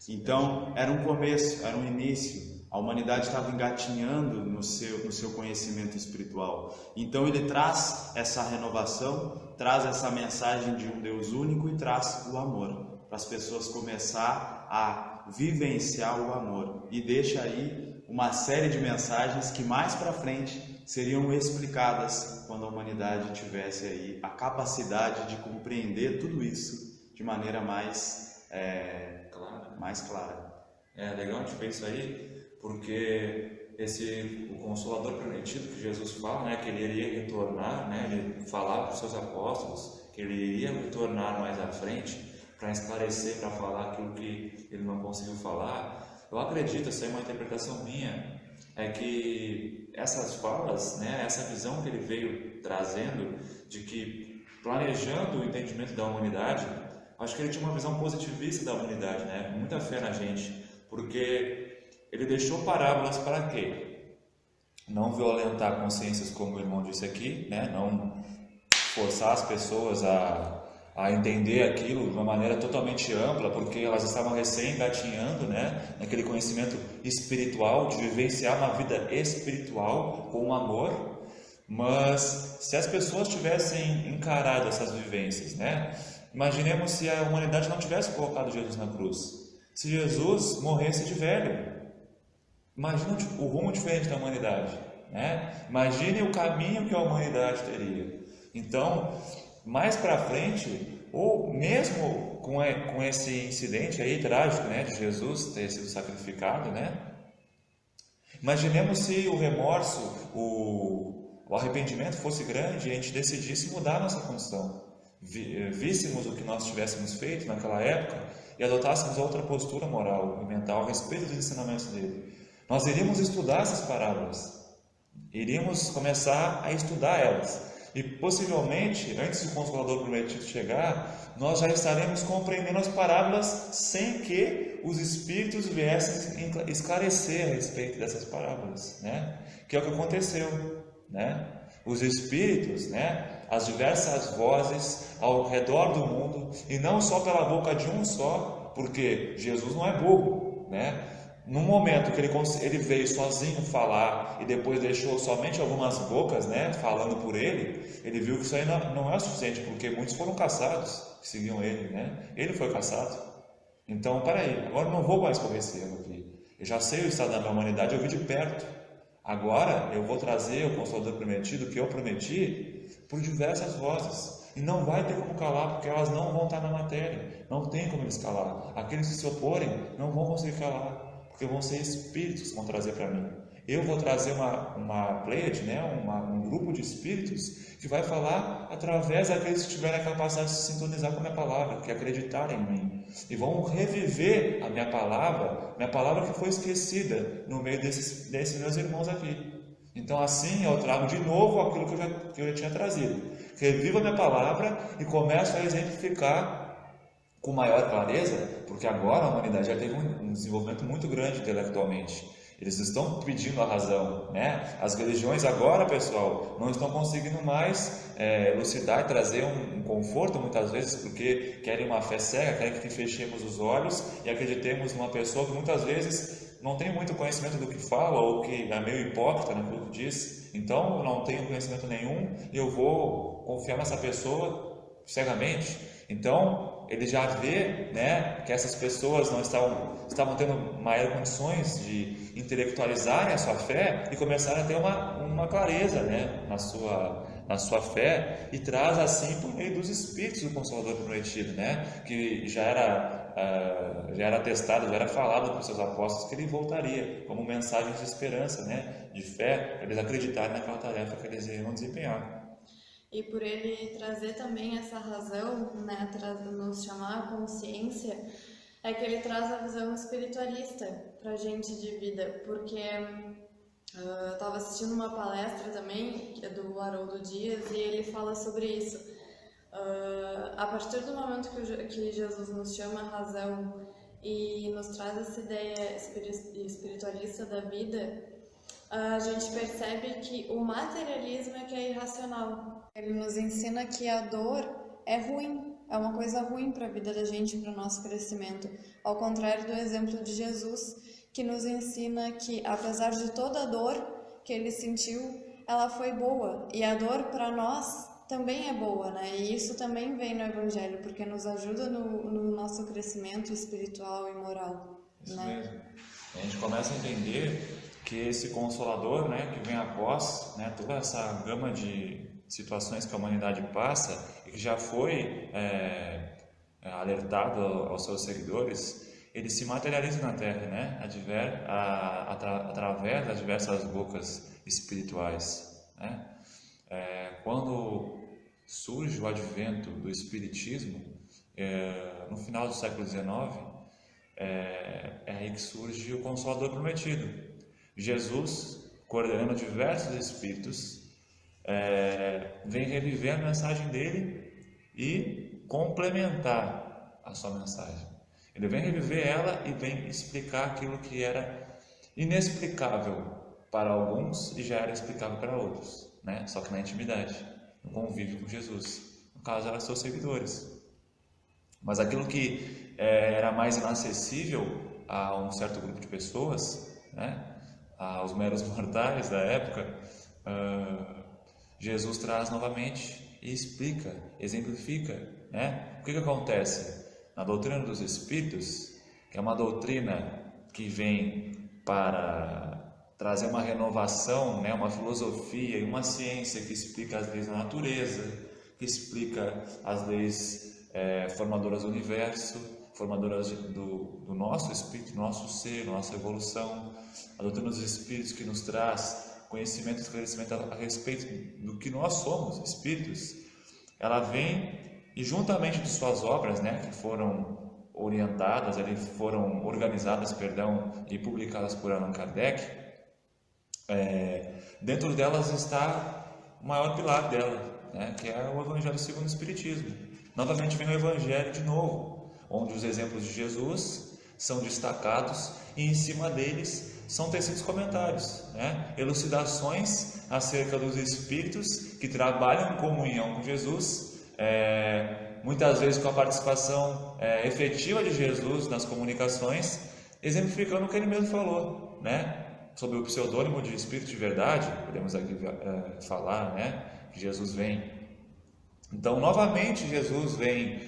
Speaker 2: Então, era um começo, era um início. A humanidade estava engatinhando no seu conhecimento espiritual. Então, ele traz essa renovação, traz essa mensagem de um Deus único e traz o amor, para as pessoas começar a vivenciar o amor. E deixa aí uma série de mensagens que mais para frente seriam explicadas quando a humanidade tivesse aí a capacidade de compreender tudo isso de maneira mais clara.
Speaker 1: É legal a gente ver isso aí, porque o Consolador prometido que Jesus fala, né, que ele iria retornar, né, ele falava para os seus apóstolos que ele iria retornar mais à frente para esclarecer, para falar aquilo que ele não conseguiu falar. Eu acredito, essa é uma interpretação minha, é que essas falas, né, essa visão que ele veio trazendo, de que planejando o entendimento da humanidade, acho que ele tinha uma visão positivista da humanidade, né, com muita fé na gente, porque ele deixou parábolas para quê? Não violentar consciências, como o irmão disse aqui, né, não forçar as pessoas a entender aquilo de uma maneira totalmente ampla, porque elas estavam recém-engatinhando, né, naquele conhecimento espiritual, de vivenciar uma vida espiritual com amor. Mas se as pessoas tivessem encarado essas vivências, né, imaginemos se a humanidade não tivesse colocado Jesus na cruz, se Jesus morresse de velho, imagina o rumo diferente da humanidade, né? Imagine o caminho que a humanidade teria. Então, mais para frente, ou mesmo com esse incidente aí trágico, né, de Jesus ter sido sacrificado, né, imaginemos se o remorso, o arrependimento fosse grande e a gente decidisse mudar a nossa condição, víssemos o que nós tivéssemos feito naquela época e adotássemos outra postura moral e mental a respeito dos ensinamentos dele. Nós iríamos estudar essas parábolas, iríamos começar a estudar elas. E possivelmente, antes do Consolador prometido chegar, nós já estaremos compreendendo as parábolas sem que os Espíritos viessem esclarecer a respeito dessas parábolas, né? Que é o que aconteceu, né? Os Espíritos, né? As diversas vozes ao redor do mundo, e não só pela boca de um só, porque Jesus não é burro, né? No momento que ele veio sozinho falar e depois deixou somente algumas bocas, né, falando por ele, ele viu que isso aí não é o suficiente, porque muitos foram caçados que seguiam ele, né? Ele foi caçado. Então, peraí, agora eu não vou mais correr esse erro aqui. Eu já sei o estado da humanidade, eu vi de perto. Agora eu vou trazer o Consolador prometido que eu prometi por diversas vozes. E não vai ter como calar, porque elas não vão estar na matéria. Não tem como eles calar. Aqueles que se oporem não vão conseguir calar, porque vão ser espíritos que vão trazer para mim. Eu vou trazer uma pleiade, né? Um grupo de espíritos que vai falar através daqueles que tiverem a capacidade de se sintonizar com a minha palavra, que acreditarem em mim. E vão reviver a minha palavra que foi esquecida no meio desses meus irmãos aqui. Então assim eu trago de novo aquilo que eu já tinha trazido. Revivo a minha palavra e começo a exemplificar com maior clareza, porque agora a humanidade já teve um desenvolvimento muito grande intelectualmente. Eles estão pedindo a razão, né? As religiões agora, pessoal, não estão conseguindo mais elucidar e trazer um conforto muitas vezes, porque querem uma fé cega, querem que fechemos os olhos e acreditemos numa pessoa que muitas vezes não tem muito conhecimento do que fala ou que é meio hipócrita naquilo que diz. Então, eu não tenho conhecimento nenhum e eu vou confiar nessa pessoa cegamente. Então, ele já vê, né, que essas pessoas não estavam tendo maiores condições de intelectualizarem a sua fé e começaram a ter uma clareza, né, na sua fé e traz assim por meio dos Espíritos o Consolador prometido, né? Que já era testado, já era falado para os seus apóstolos que ele voltaria como mensagem de esperança, né? De fé, para eles acreditarem naquela tarefa que eles iriam desempenhar.
Speaker 3: E por ele trazer também essa razão, né, nos chamar a consciência, é que ele traz a visão espiritualista para a gente de vida, porque eu estava assistindo uma palestra também do Haroldo Dias e ele fala sobre isso. A partir do momento que Jesus nos chama a razão e nos traz essa ideia espiritualista da vida, a gente percebe que o materialismo é que é irracional. Ele nos ensina que a dor é ruim, é uma coisa ruim para a vida da gente, para o nosso crescimento. Ao contrário do exemplo de Jesus, que nos ensina que, apesar de toda a dor que ele sentiu, ela foi boa. E a dor para nós também é boa, né? E isso também vem no Evangelho, porque nos ajuda no nosso crescimento espiritual e moral.
Speaker 1: Isso
Speaker 3: né?
Speaker 1: mesmo. A gente começa a entender que esse Consolador, né, que vem após, né, toda essa gama de situações que a humanidade passa e que já foi alertado aos seus seguidores, ele se materializa na Terra, né, através das diversas bocas espirituais, né? Quando surge o advento do Espiritismo, no final do século XIX, é aí que surge o Consolador prometido. Jesus, coordenando diversos espíritos, vem reviver a mensagem dele e complementar a sua mensagem. Ele vem reviver ela e vem explicar aquilo que era inexplicável para alguns e já era explicável para outros, né? Só que na intimidade, no convívio com Jesus. No caso, eram seus seguidores. Mas aquilo que era mais inacessível a um certo grupo de pessoas, né? Aos meros mortais da época, Jesus traz novamente e explica, exemplifica, né? O que acontece? Na doutrina dos Espíritos, que é uma doutrina que vem para trazer uma renovação, né? Uma filosofia e uma ciência que explica as leis da natureza, que explica as leis formadoras do universo, formadoras do nosso espírito, do nosso ser, da nossa evolução. A doutrina dos Espíritos que nos traz conhecimento e esclarecimento a respeito do que nós somos, espíritos. Ela vem e juntamente de suas obras, né, que foram orientadas, foram organizadas, e publicadas por Allan Kardec, dentro delas está o maior pilar dela, né, que é o Evangelho segundo o Espiritismo. Novamente vem o Evangelho de novo, onde os exemplos de Jesus são destacados e em cima deles são tecidos comentários, né? Elucidações acerca dos espíritos que trabalham em comunhão com Jesus, muitas vezes com a participação efetiva de Jesus nas comunicações, exemplificando o que ele mesmo falou, né? Sob o pseudônimo de Espírito de Verdade, podemos aqui falar, né? Que Jesus vem. Então, novamente, Jesus vem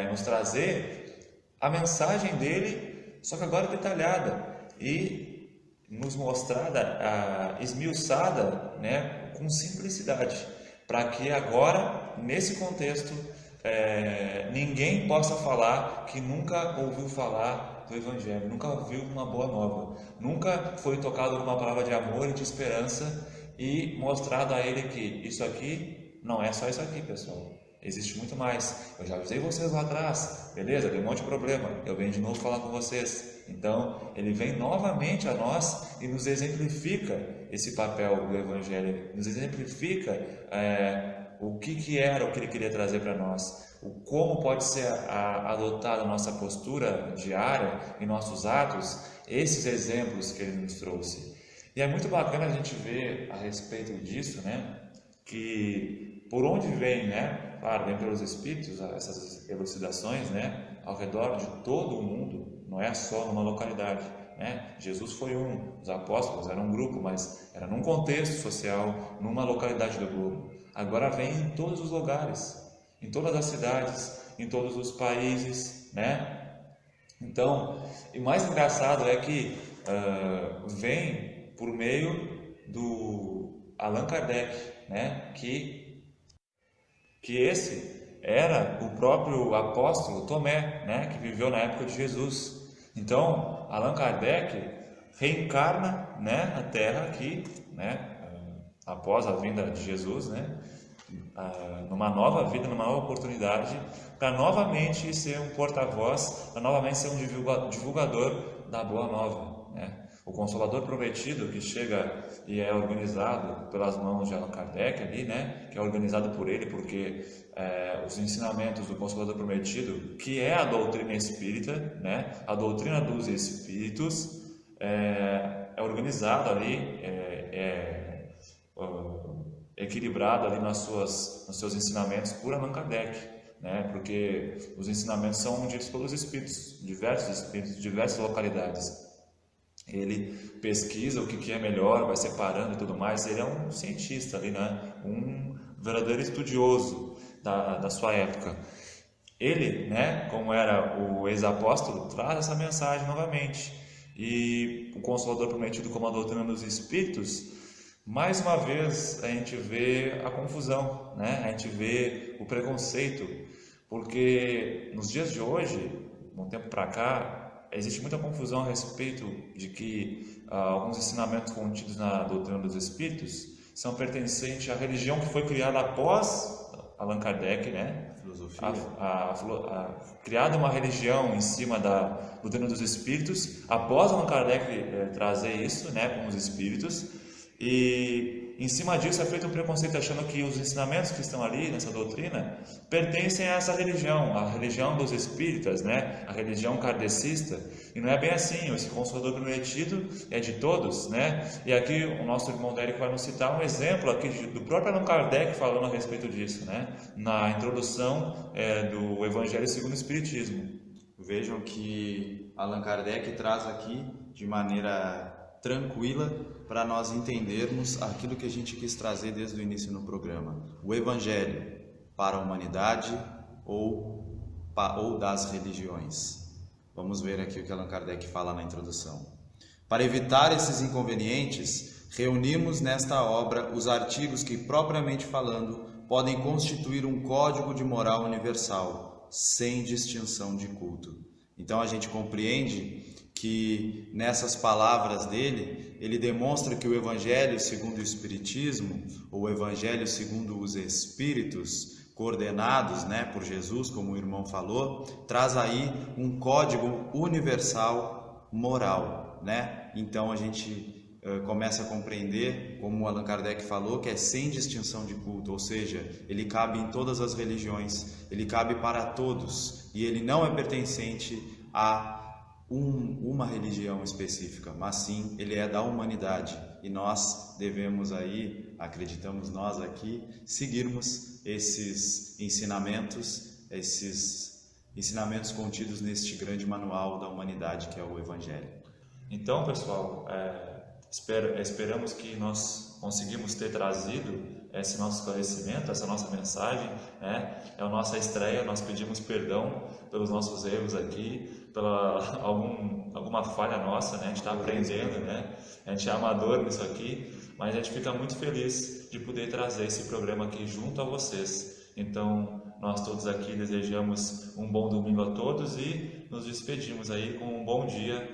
Speaker 1: nos trazer a mensagem dele, só que agora detalhada e nos mostrada, esmiuçada, né, com simplicidade, para que agora, nesse contexto, ninguém possa falar que nunca ouviu falar do Evangelho, nunca ouviu uma boa nova, nunca foi tocado por uma palavra de amor e de esperança e mostrado a ele que isso aqui não é só isso aqui, pessoal. Existe muito mais. Eu já avisei vocês lá atrás, beleza? Deu um monte de problema. Eu venho de novo falar com vocês. Então, ele vem novamente a nós e nos exemplifica esse papel do Evangelho. Nos exemplifica o que era o que ele queria trazer para nós. Como pode ser adotada a nossa postura diária em nossos atos, esses exemplos que ele nos trouxe. E é muito bacana a gente ver a respeito disso, né? Que por onde vem, né? Claro, vem pelos Espíritos essas elucidações, né? Ao redor de todo o mundo, não é só numa localidade, né? Jesus foi os apóstolos eram um grupo, mas era num contexto social, numa localidade do globo. Agora vem em todos os lugares, em todas as cidades, em todos os países, né? Então, o mais engraçado é que vem por meio do Allan Kardec, né? Que que esse era o próprio apóstolo Tomé, né, que viveu na época de Jesus. Então, Allan Kardec reencarna, né, na Terra aqui, né, após a vinda de Jesus, né, numa nova vida, numa nova oportunidade, para novamente ser um porta-voz, para novamente ser um divulgador da Boa Nova, né? O Consolador Prometido, que chega e é organizado pelas mãos de Allan Kardec ali, né? Que é organizado por ele, porque os ensinamentos do Consolador Prometido, que é a doutrina espírita, né? A doutrina dos espíritos, é organizado ali, equilibrado ali nos seus ensinamentos por Allan Kardec, né? Porque os ensinamentos são ditos pelos espíritos, diversas localidades. Ele pesquisa o que é melhor, vai separando e tudo mais. Ele é um cientista ali, né? Um verdadeiro estudioso da sua época. Ele, né, como era o ex-apóstolo, traz essa mensagem novamente. E o Consolador Prometido, como a doutrina dos espíritos, mais uma vez a gente vê a confusão, né? A gente vê o preconceito, porque nos dias de hoje, um tempo para cá, existe muita confusão a respeito de que alguns ensinamentos contidos na doutrina dos espíritos são pertencentes à religião que foi criada após Allan Kardec, né? Criada uma religião em cima da doutrina dos espíritos após Allan Kardec trazer isso, né, com os espíritos. E em cima disso é feito um preconceito achando que os ensinamentos que estão ali nessa doutrina pertencem a essa religião, a religião dos espíritas, né? A religião kardecista. E não é bem assim. Esse Consolador Prometido é de todos, né? E aqui o nosso irmão Dérico vai nos citar um exemplo aqui do próprio Allan Kardec falando a respeito disso, né? Na introdução do Evangelho segundo o Espiritismo.
Speaker 2: Vejam que Allan Kardec traz aqui de maneira tranquila para nós entendermos aquilo que a gente quis trazer desde o início no programa. O Evangelho para a humanidade ou das religiões. Vamos ver aqui o que Allan Kardec fala na introdução. Para evitar esses inconvenientes, reunimos nesta obra os artigos que, propriamente falando, podem constituir um código de moral universal, sem distinção de culto. Então a gente compreende que nessas palavras dele, ele demonstra que o Evangelho segundo o Espiritismo, ou o Evangelho segundo os Espíritos, coordenados, né, por Jesus, como o irmão falou, traz aí um código universal moral, né? Então a gente começa a compreender, como o Allan Kardec falou, que é sem distinção de culto, ou seja, ele cabe em todas as religiões, ele cabe para todos, e ele não é pertencente a uma religião específica, mas sim, ele é da humanidade, e nós devemos aí, acreditamos nós aqui, seguirmos esses ensinamentos contidos neste grande manual da humanidade que é o Evangelho.
Speaker 1: Então, pessoal, esperamos que nós conseguimos ter trazido esse nosso esclarecimento, essa nossa mensagem, né? É a nossa estreia, nós pedimos perdão pelos nossos erros aqui, pela alguma falha nossa, né? A gente está aprendendo, né? A gente é amador nisso aqui, mas a gente fica muito feliz de poder trazer esse programa aqui junto a vocês. Então, nós todos aqui desejamos um bom domingo a todos e nos despedimos aí com um bom dia